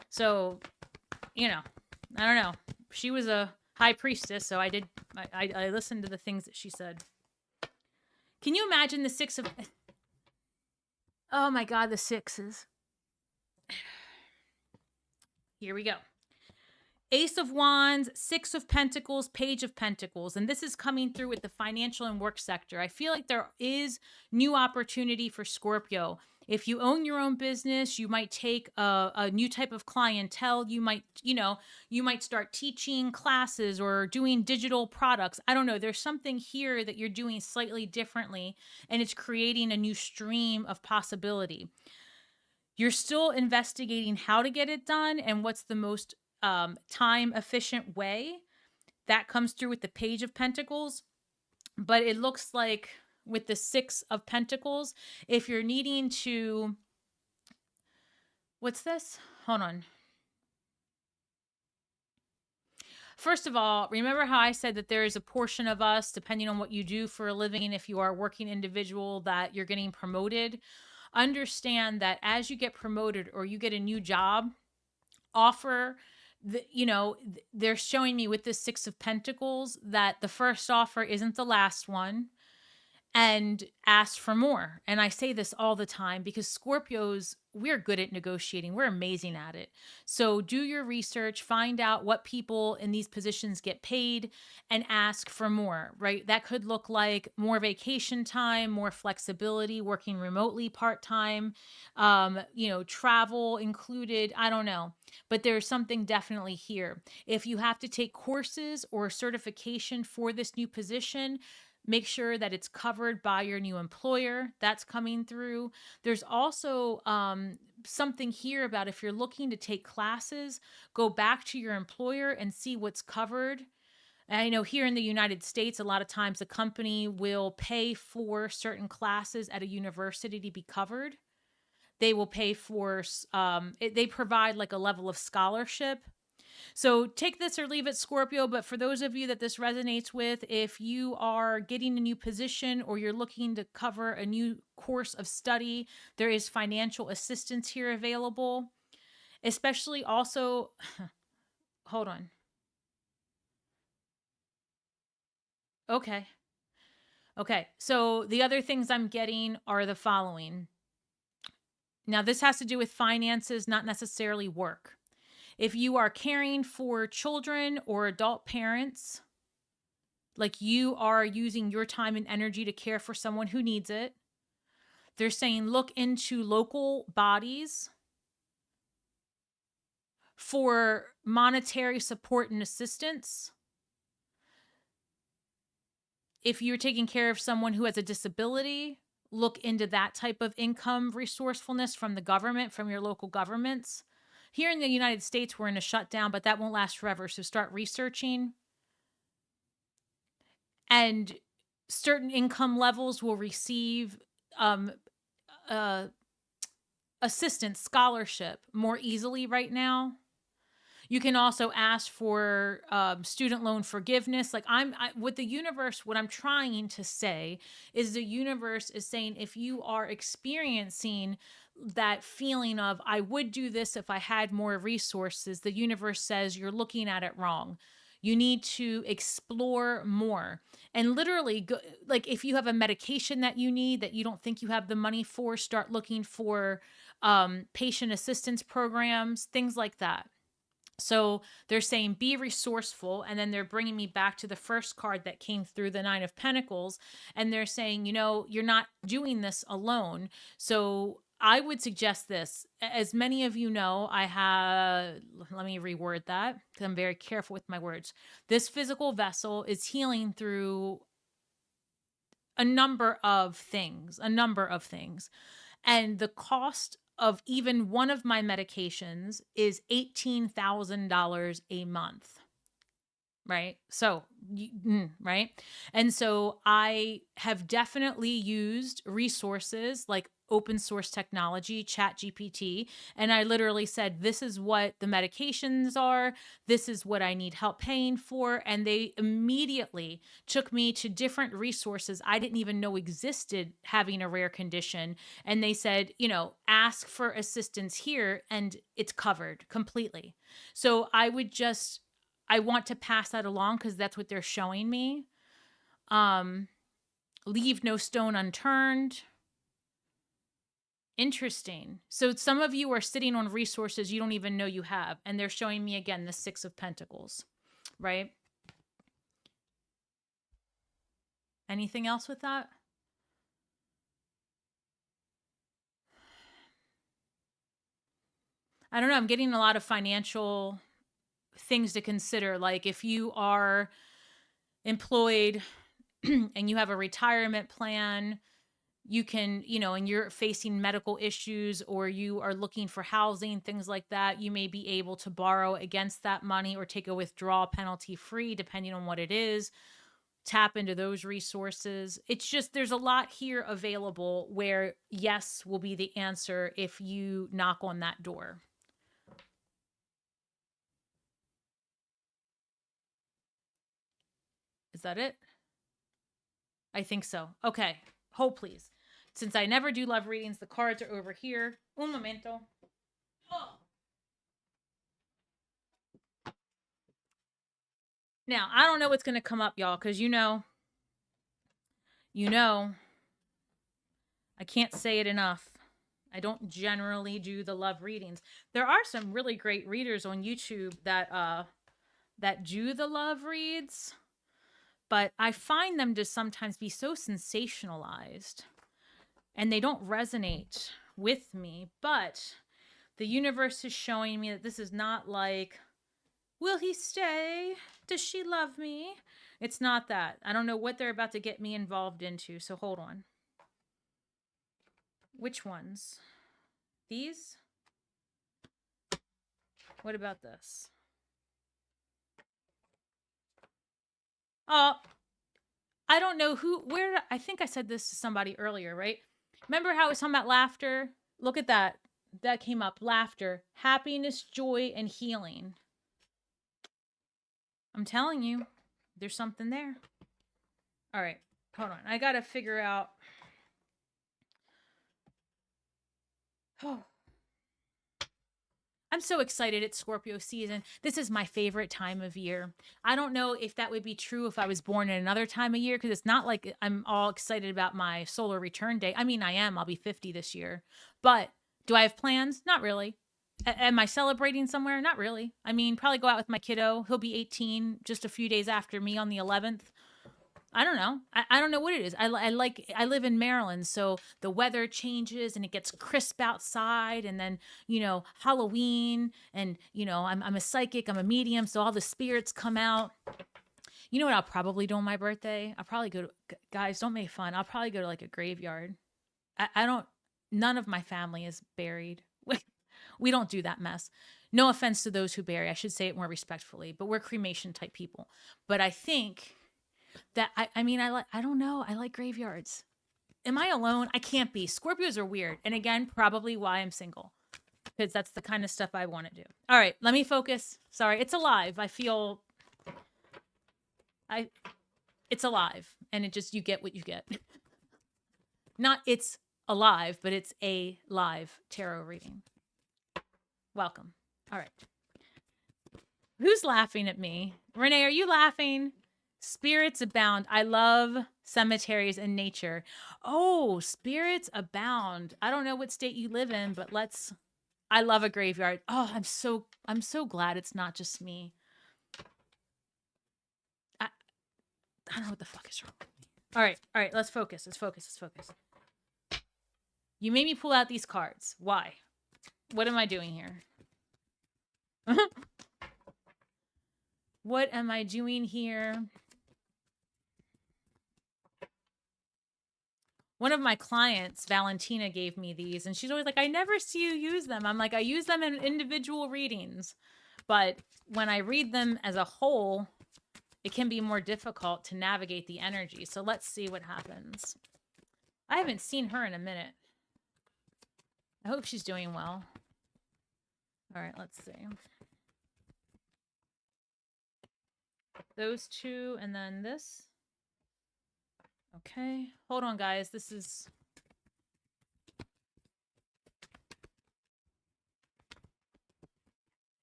So, I don't know. She was a high priestess, so I listened to the things that she said. Can you imagine the six of... Oh my God, the sixes. Here we go. Ace of Wands, Six of Pentacles, Page of Pentacles. And this is coming through with the financial and work sector. I feel like there is new opportunity for Scorpio. If you own your own business, you might take a new type of clientele. You might, you might start teaching classes or doing digital products. I don't know. There's something here that you're doing slightly differently, and it's creating a new stream of possibility. You're still investigating how to get it done and what's the most time efficient way. That comes through with the Page of Pentacles. But it looks like with the Six of Pentacles, if you're needing to... What's this? Hold on. First of all, remember how I said that there is a portion of us, depending on what you do for a living, if you are a working individual, that you're getting promoted. Understand that as you get promoted or you get a new job offer, they're showing me with this Six of Pentacles that the first offer isn't the last one, and ask for more. And I say this all the time because Scorpios, we're good at negotiating. We're amazing at it. So do your research, find out what people in these positions get paid, and ask for more, right? That could look like more vacation time, more flexibility, working remotely part-time, travel included. I don't know, but there's something definitely here. If you have to take courses or certification for this new position, make sure that it's covered by your new employer. That's coming through. There's also something here about if you're looking to take classes, go back to your employer and see what's covered. And I know here in the United States, a lot of times the company will pay for certain classes at a university to be covered. They will pay for, they provide like a level of scholarship. So take this or leave it, Scorpio. But for those of you that this resonates with, if you are getting a new position or you're looking to cover a new course of study, there is financial assistance here available. Especially also, hold on. Okay. So the other things I'm getting are the following. Now, this has to do with finances, not necessarily work. If you are caring for children or adult parents, like you are using your time and energy to care for someone who needs it, they're saying look into local bodies for monetary support and assistance. If you're taking care of someone who has a disability, look into that type of income resourcefulness from the government, from your local governments. Here in the United States, we're in a shutdown, but that won't last forever. So start researching. And certain income levels will receive assistance, scholarship more easily right now. You can also ask for student loan forgiveness. Like with the universe, what I'm trying to say is the universe is saying if you are experiencing that feeling of, I would do this if I had more resources, the universe says you're looking at it wrong. You need to explore more. And literally, like if you have a medication that you need that you don't think you have the money for, start looking for patient assistance programs, things like that. So they're saying be resourceful, and then they're bringing me back to the first card that came through, the Nine of Pentacles, and they're saying, you're not doing this alone. So I would suggest this. As many of you know, let me reword that because I'm very careful with my words. This physical vessel is healing through a number of things. And the cost of even one of my medications is $18,000 a month. Right? So, right? And so I have definitely used resources like open source technology, ChatGPT, and I literally said, this is what the medications are. This is what I need help paying for. And they immediately took me to different resources I didn't even know existed having a rare condition. And they said, ask for assistance here and it's covered completely. So I would just I want to pass that along because that's what they're showing me. Leave no stone unturned. Interesting. So some of you are sitting on resources you don't even know you have. And they're showing me again the Six of Pentacles, right? Anything else with that? I don't know. I'm getting a lot of financial things to consider. Like if you are employed and you have a retirement plan, you can, and you're facing medical issues or you are looking for housing, things like that, you may be able to borrow against that money or take a withdrawal penalty free, depending on what it is. Tap into those resources. It's just, there's a lot here available where yes will be the answer if you knock on that door. Is that it? I think so. Okay. Hold, please. Since I never do love readings, the cards are over here. Un momento. Oh. Now, I don't know what's going to come up, y'all, because you know, I can't say it enough. I don't generally do the love readings. There are some really great readers on YouTube that do the love reads, but I find them to sometimes be so sensationalized and they don't resonate with me. But the universe is showing me that this is not like, will he stay? Does she love me? It's not that. I don't know what they're about to get me involved into, so hold on. Which ones? These? What about this? I don't know where, I think I said this to somebody earlier, right? Remember how I was talking about laughter? Look at that. That came up. Laughter, happiness, joy, and healing. I'm telling you, there's something there. All right, hold on. I got to figure out. Oh. I'm so excited it's Scorpio season. This is my favorite time of year. I don't know if that would be true if I was born in another time of year, because it's not like I'm all excited about my solar return day. I mean, I am. I'll be 50 this year. But do I have plans? Not really. Am I celebrating somewhere? Not really. I mean, probably go out with my kiddo. He'll be 18 just a few days after me on the 11th. I don't know. I don't know what it is. I live in Maryland, so the weather changes and it gets crisp outside, and then, Halloween, and, I'm a psychic, I'm a medium, so all the spirits come out. You know what I'll probably do on my birthday? I'll probably go to, guys, don't make fun. I'll probably go to like a graveyard. None of my family is buried. We don't do that mess. No offense to those who bury. I should say it more respectfully, but we're cremation type people. But I think that I don't know. I like graveyards. Am I alone? I can't be. Scorpios are weird. And again, probably why I'm single, because that's the kind of stuff I want to do. All right, let me focus. Sorry, it's alive. It's alive, and it just, you get what you get. Not it's alive, but it's a live tarot reading. Welcome. All right. Who's laughing at me? Renee, are you laughing? Spirits abound. I love cemeteries and nature. Oh, spirits abound. I don't know what state you live in, but I love a graveyard. Oh, I'm so glad it's not just me. I don't know what the fuck is wrong with me. All right, let's focus. You made me pull out these cards. Why? What am I doing here? What am I doing here? One of my clients, Valentina, gave me these, and she's always like, I never see you use them. I'm like, I use them in individual readings, but when I read them as a whole, it can be more difficult to navigate the energy. So let's see what happens. I haven't seen her in a minute. I hope she's doing well. All right, let's see. Those two, and then this. Okay, hold on, guys. This is...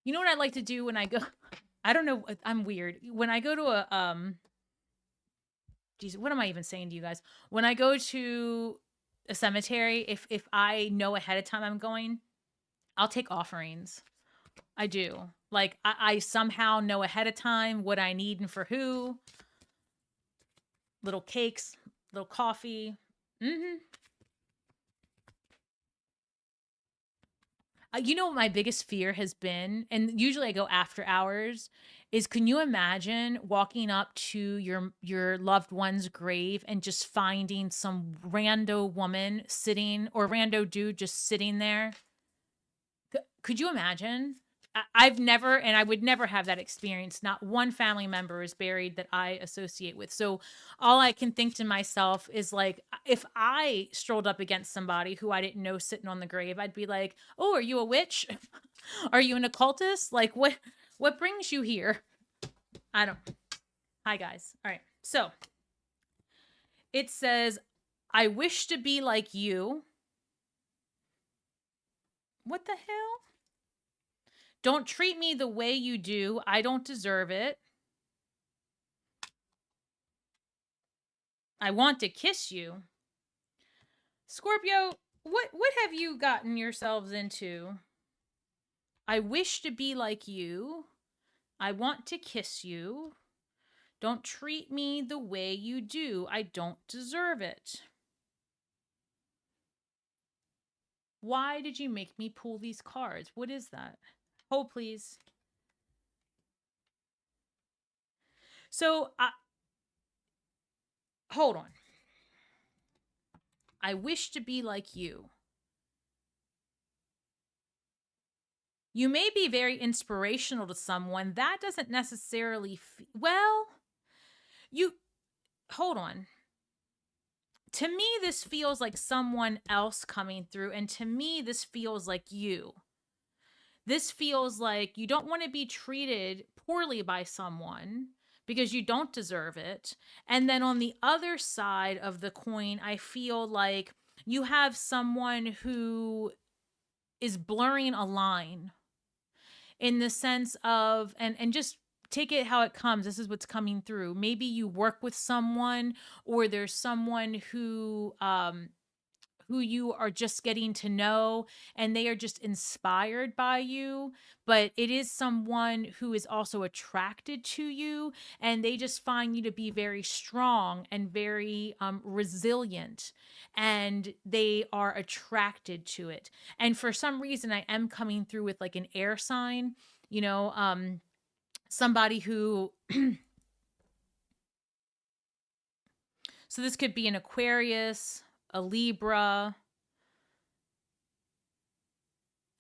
You know what I like to do when I go... I don't know. I'm weird. When I go to geez, what am I even saying to you guys? When I go to a cemetery, if I know ahead of time I'm going, I'll take offerings. I do. Like I somehow know ahead of time what I need and for who. Little cakes, little coffee. Mm-hmm. You know what my biggest fear has been, and usually I go after hours, is can you imagine walking up to your loved one's grave and just finding some rando woman sitting or rando dude just sitting there? Could you imagine? I've never, and I would never have that experience. Not one family member is buried that I associate with. So all I can think to myself is like, if I strolled up against somebody who I didn't know sitting on the grave, I'd be like, "Oh, are you a witch? Are you an occultist? Like, what brings you here?" I don't. Hi guys. All right. So it says, "I wish to be like you." What the hell? Don't treat me the way you do. I don't deserve it. I want to kiss you. Scorpio, what have you gotten yourselves into? I wish to be like you. I want to kiss you. Don't treat me the way you do. I don't deserve it. Why did you make me pull these cards? What is that? Hold, please. So, hold on. I wish to be like you. You may be very inspirational to someone. That doesn't necessarily, well, you, hold on. To me, this feels like someone else coming through. And to me, this feels like you. This feels like you don't want to be treated poorly by someone because you don't deserve it. And then on the other side of the coin, I feel like you have someone who is blurring a line in the sense of, and just take it how it comes. This is what's coming through. Maybe you work with someone, or there's someone who you are just getting to know and they are just inspired by you, but it is someone who is also attracted to you, and they just find you to be very strong and very resilient, and they are attracted to it. And for some reason I am coming through with like an air sign, somebody who so this could be an Aquarius, a Libra,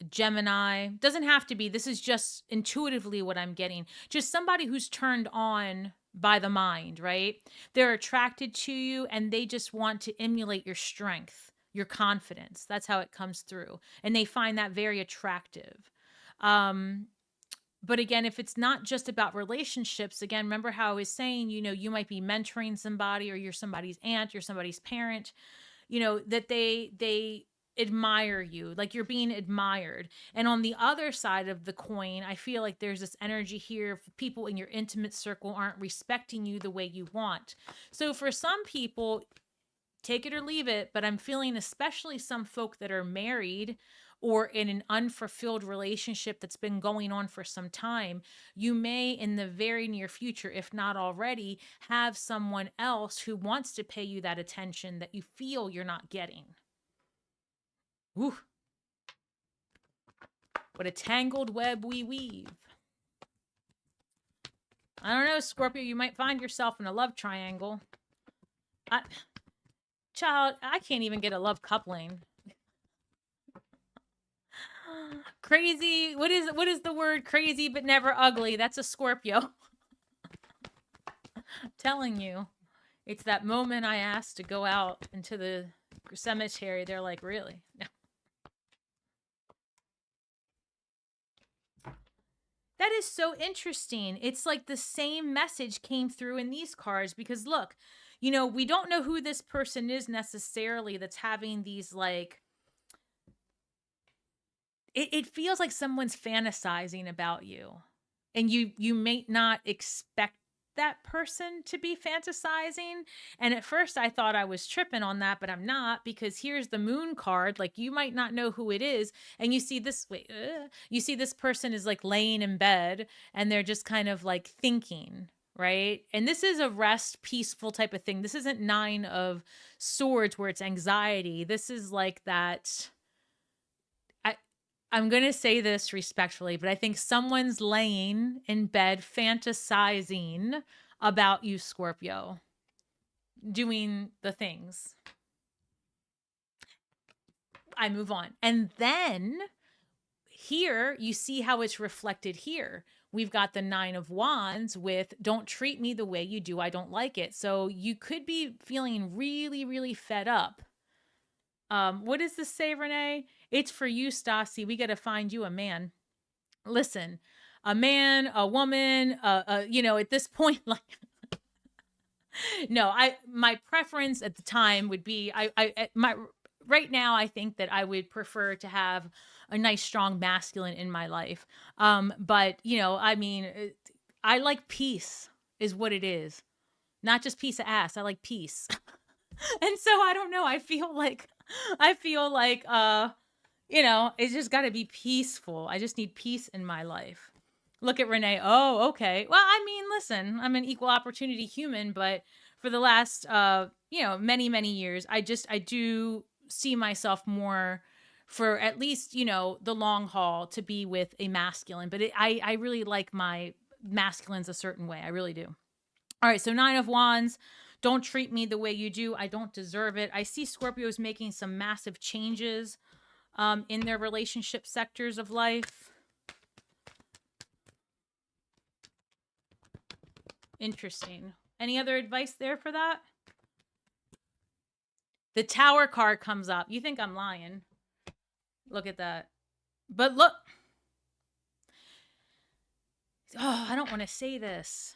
Gemini. Doesn't have to be. This is just intuitively what I'm getting. Just somebody who's turned on by the mind, right? They're attracted to you and they just want to emulate your strength, your confidence. That's how it comes through. And they find that very attractive. But again, if it's not just about relationships, again, remember how I was saying, you might be mentoring somebody, or you're somebody's aunt, you're somebody's parent, that they admire you, like you're being admired. And on the other side of the coin, I feel like there's this energy here. People in your intimate circle aren't respecting you the way you want. So for some people, take it or leave it, but I'm feeling especially some folk that are married or in an unfulfilled relationship that's been going on for some time, you may in the very near future, if not already, have someone else who wants to pay you that attention that you feel you're not getting. Woo. What a tangled web we weave. I don't know, Scorpio, you might find yourself in a love triangle. Child, I can't even get a love coupling. Crazy. What is the word? Crazy but never ugly. That's a Scorpio. I'm telling you. It's that moment I asked to go out into the cemetery. They're like, really? No. That is so interesting. It's like the same message came through in these cards because look, we don't know who this person is necessarily that's having these like, it feels like someone's fantasizing about you. and you may not expect that person to be fantasizing. And at first I thought I was tripping on that, but I'm not, because here's the moon card. Like, you might not know who it is, and you see this you see this person is like laying in bed and they're just kind of like thinking, right? And this is a rest, peaceful type of thing. This isn't 9 of swords where it's anxiety. This is like that. I'm going to say this respectfully, but I think someone's laying in bed fantasizing about you, Scorpio, doing the things. I move on. And then here you see how it's reflected here. We've got the 9 of Wands with, don't treat me the way you do, I don't like it. So you could be feeling really, really fed up. What does this say, Renee? It's for you, Stasi. We got to find you a man. Listen, a man, a woman, at this point, like, no, my preference at the time would be, right now, I think that I would prefer to have a nice, strong masculine in my life. But I like peace is what it is. Not just piece of ass. I like peace. And so I don't know. I feel like, it's just got to be peaceful. I just need peace in my life. Look at Renee. Oh, okay. Well, I mean, listen, I'm an equal opportunity human, but for the last, many, many years, I do see myself more for at least, the long haul to be with a masculine. But I really like my masculines a certain way. I really do. All right. So 9 of Wands. Don't treat me the way you do. I don't deserve it. I see Scorpios making some massive changes in their relationship sectors of life. Interesting. Any other advice there for that? The Tower card comes up. You think I'm lying. Look at that. But look. Oh, I don't want to say this.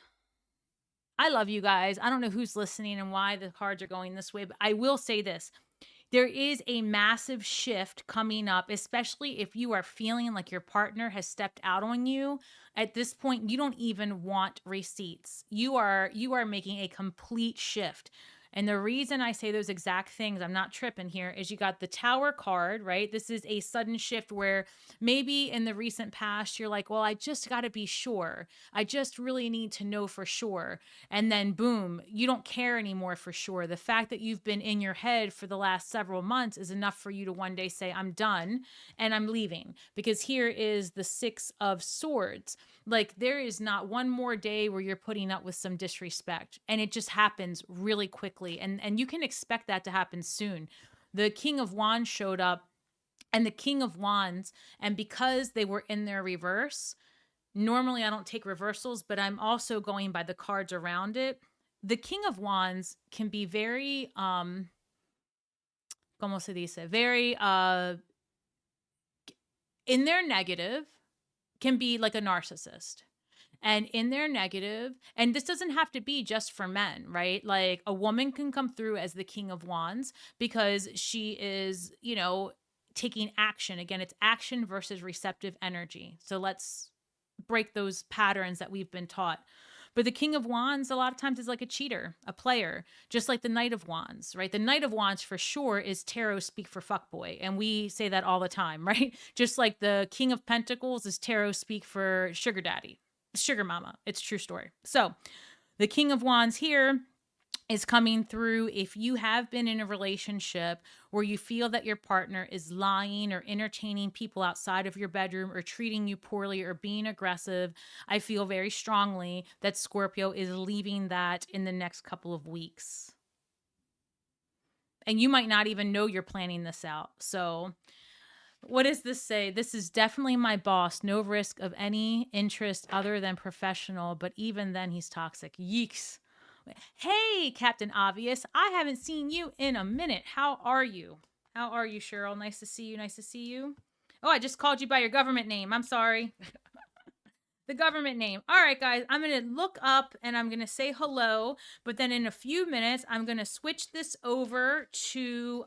I love you guys. I don't know who's listening and why the cards are going this way, but I will say this. There is a massive shift coming up, especially if you are feeling like your partner has stepped out on you. At this point, you don't even want receipts. You are making a complete shift. And the reason I say those exact things, I'm not tripping here, is you got the Tower card, right? This is a sudden shift where maybe in the recent past, you're like, well, I just got to be sure. I just really need to know for sure. And then boom, you don't care anymore for sure. The fact that you've been in your head for the last several months is enough for you to one day say, I'm done and I'm leaving. Because here is the 6 of Swords. Like, there is not one more day where you're putting up with some disrespect, and it just happens really quickly. And you can expect that to happen soon. The King of Wands showed up, and the King of Wands, and because they were in their reverse, normally I don't take reversals, but I'm also going by the cards around it. The King of Wands can be very, como se dice, very, in their negative, can be like a narcissist. And in their negative, and this doesn't have to be just for men, right? Like, a woman can come through as the King of Wands because she is, taking action. Again, it's action versus receptive energy. So let's break those patterns that we've been taught. But the King of Wands, a lot of times, is like a cheater, a player, just like the Knight of Wands, right? The Knight of Wands for sure is tarot speak for fuckboy. And we say that all the time, right? Just like the King of Pentacles is tarot speak for sugar daddy, sugar mama. It's a true story. So the King of Wands here is coming through if you have been in a relationship where you feel that your partner is lying or entertaining people outside of your bedroom or treating you poorly or being aggressive. I feel very strongly that Scorpio is leaving that in the next couple of weeks. And you might not even know you're planning this out. So what does this say? This is definitely my boss. No risk of any interest other than professional, but even then he's toxic. Yeeks. Hey, Captain Obvious. I haven't seen you in a minute. How are you? How are you, Cheryl? Nice to see you. Nice to see you. Oh, I just called you by your government name. I'm sorry. The government name. All right, guys. I'm going to look up and I'm going to say hello. But then in a few minutes, I'm going to switch this over to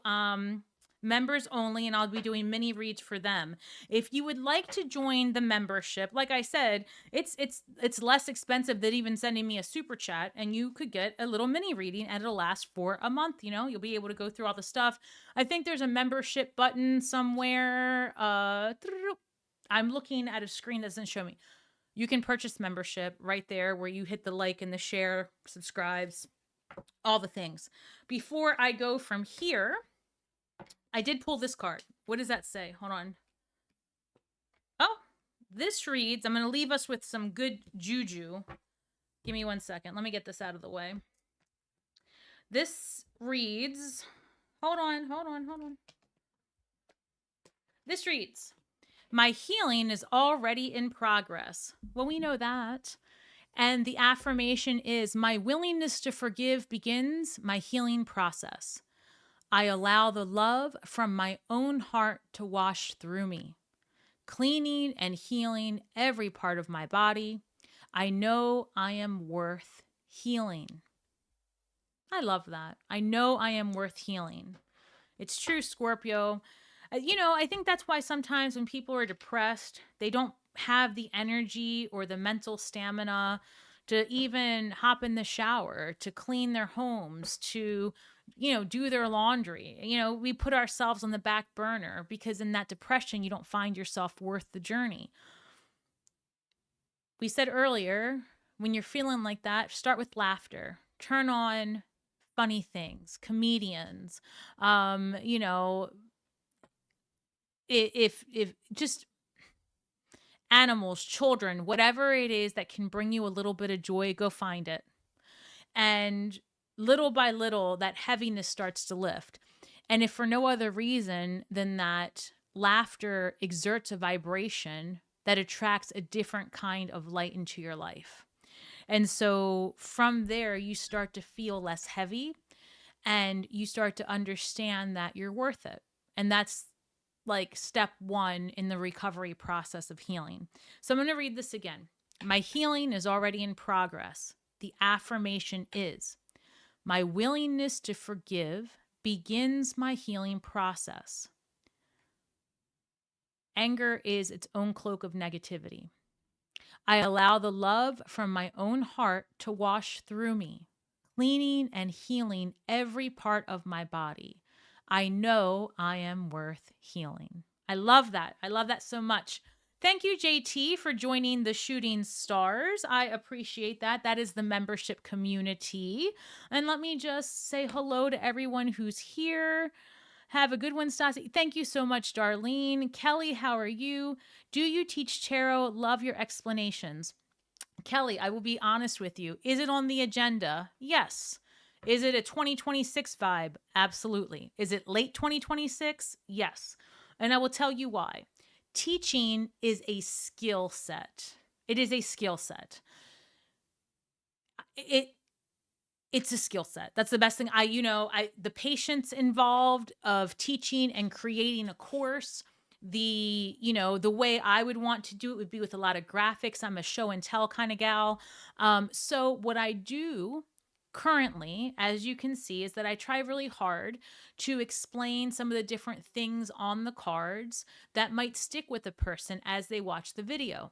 members only, and I'll be doing mini reads for them. If you would like to join the membership, like I said, it's less expensive than even sending me a super chat, and you could get a little mini reading and it'll last for a month. You'll be able to go through all the stuff. I think there's a membership button somewhere. I'm looking at a screen that doesn't show me. You can purchase membership right there where you hit the like and the share, subscribes, all the things. Before I go from here, I did pull this card. What does that say? Hold on. Oh, this reads, I'm going to leave us with some good juju. Give me 1 second. Let me get this out of the way. This reads, hold on. This reads, my healing is already in progress. Well, we know that. And the affirmation is, my willingness to forgive begins my healing process. I allow the love from my own heart to wash through me, cleaning and healing every part of my body. I know I am worth healing. I love that. I know I am worth healing. It's true, Scorpio. I think that's why sometimes when people are depressed, they don't have the energy or the mental stamina to even hop in the shower, to clean their homes, to do their laundry. We put ourselves on the back burner because in that depression, you don't find yourself worth the journey. We said earlier, when you're feeling like that, start with laughter. Turn on funny things, comedians, if just animals, children, whatever it is that can bring you a little bit of joy, go find it. And little by little, that heaviness starts to lift. And if for no other reason than that laughter exerts a vibration that attracts a different kind of light into your life. And so from there, you start to feel less heavy and you start to understand that you're worth it. And that's like step one in the recovery process of healing. So I'm going to read this again. My healing is already in progress. The affirmation is, my willingness to forgive begins my healing process. Anger is its own cloak of negativity. I allow the love from my own heart to wash through me, cleaning and healing every part of my body. I know I am worth healing. I love that. I love that so much. Thank you, JT, for joining the Shooting Stars. I appreciate that. That is the membership community. And let me just say hello to everyone who's here. Have a good one, Stasi. Thank you so much, Darlene. Kelly, how are you? Do you teach tarot? Love your explanations. Kelly, I will be honest with you. Is it on the agenda? Yes. Is it a 2026 vibe? Absolutely. Is it late 2026? Yes. And I will tell you why. Teaching is a skill set. It is a skill set. It's a skill set. That's the best thing. The patience involved of teaching and creating a course, the way I would want to do it would be with a lot of graphics. I'm a show and tell kind of gal. So what I do currently, as you can see, is that I try really hard to explain some of the different things on the cards that might stick with a person as they watch the video.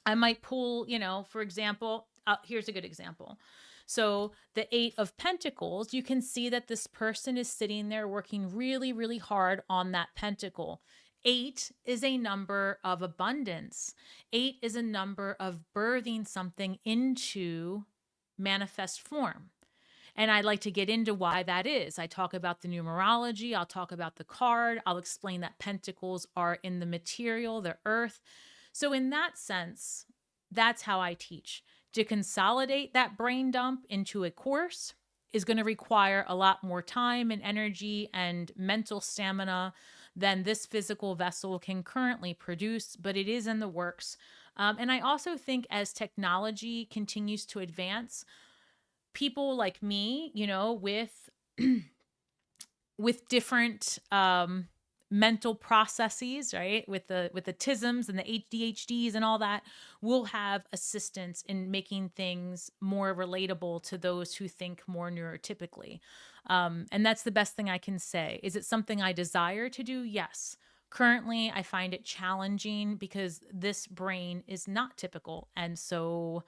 I might pull, for example, here's a good example. So the 8 of Pentacles, you can see that this person is sitting there working really, really hard on that pentacle. 8 is a number of abundance. 8 is a number of birthing something into manifest form. And I'd like to get into why that is. I talk about the numerology. I'll talk about the card. I'll explain that pentacles are in the material, the earth. So in that sense, that's how I teach. To consolidate that brain dump into a course is going to require a lot more time and energy and mental stamina than this physical vessel can currently produce, but it is in the works. And I also think as technology continues to advance, people like me, with different mental processes, right? With the tisms and the ADHDs and all that, will have assistance in making things more relatable to those who think more neurotypically. And that's the best thing I can say. Is it something I desire to do? Yes. Currently, I find it challenging because this brain is not typical. And so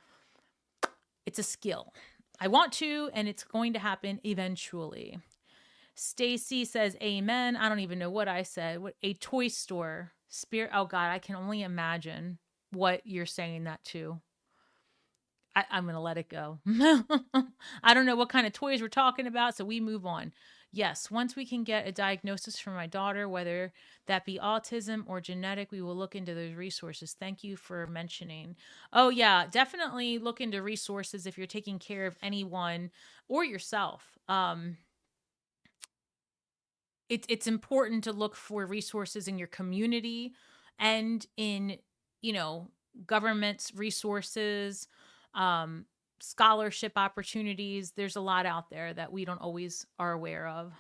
it's a skill. I want to, and it's going to happen eventually. Stacy says, amen. I don't even know what I said. What, a toy store. Spirit. Oh, God, I can only imagine what you're saying that to. I'm going to let it go. I don't know what kind of toys we're talking about, so we move on. Yes, once we can get a diagnosis for my daughter, whether that be autism or genetic, we will look into those resources. Thank you for mentioning. Oh, yeah, definitely look into resources if you're taking care of anyone or yourself. It's important to look for resources in your community and in, you know, government's resources, scholarship opportunities. There's a lot out there that we don't always are aware of.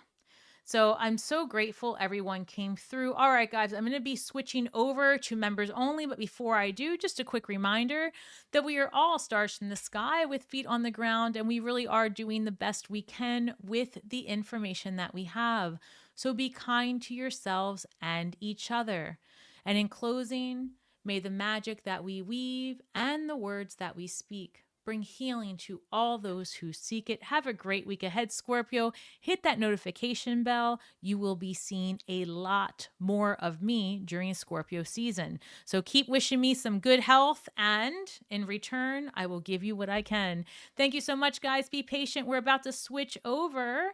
So I'm so grateful everyone came through. All right, guys, I'm going to be switching over to members only. But before I do, just a quick reminder that we are all stars in the sky with feet on the ground, and we really are doing the best we can with the information that we have. So be kind to yourselves and each other. And in closing, may the magic that we weave and the words that we speak bring healing to all those who seek it. Have a great week ahead, Scorpio. Hit that notification bell. You will be seeing a lot more of me during Scorpio season. So keep wishing me some good health, and in return, I will give you what I can. Thank you so much, guys. Be patient. We're about to switch over.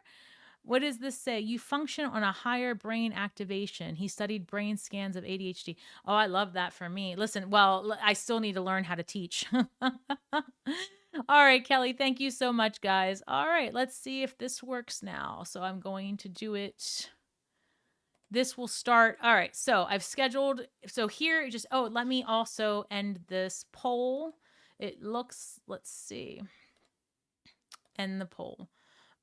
What does this say? You function on a higher brain activation. He studied brain scans of ADHD. Oh, I love that for me. Listen, well, I still need to learn how to teach. All right, Kelly, thank you so much, guys. All right, let's see if this works now. So I'm going to do it. This will start. All right, so I've scheduled. So here, just, oh, let me also end this poll. It looks, let's see. End the poll.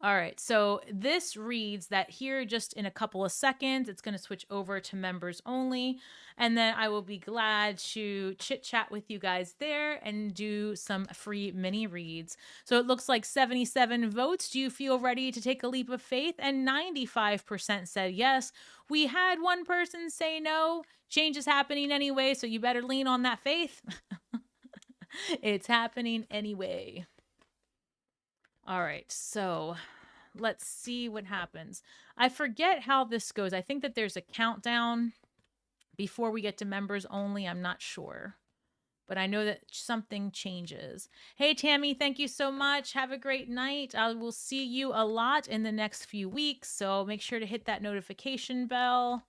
All right, so this reads that here just in a couple of seconds, it's going to switch over to members only. And then I will be glad to chit chat with you guys there and do some free mini reads. So it looks like 77 votes. Do you feel ready to take a leap of faith? And 95% said yes. We had one person say no. Change is happening anyway, so you better lean on that faith. It's happening anyway. All right, so let's see what happens. I forget how this goes. I think that there's a countdown before we get to members only. I'm not sure, but I know that something changes. Hey, Tammy, thank you so much. Have a great night. I will see you a lot in the next few weeks, so make sure to hit that notification bell.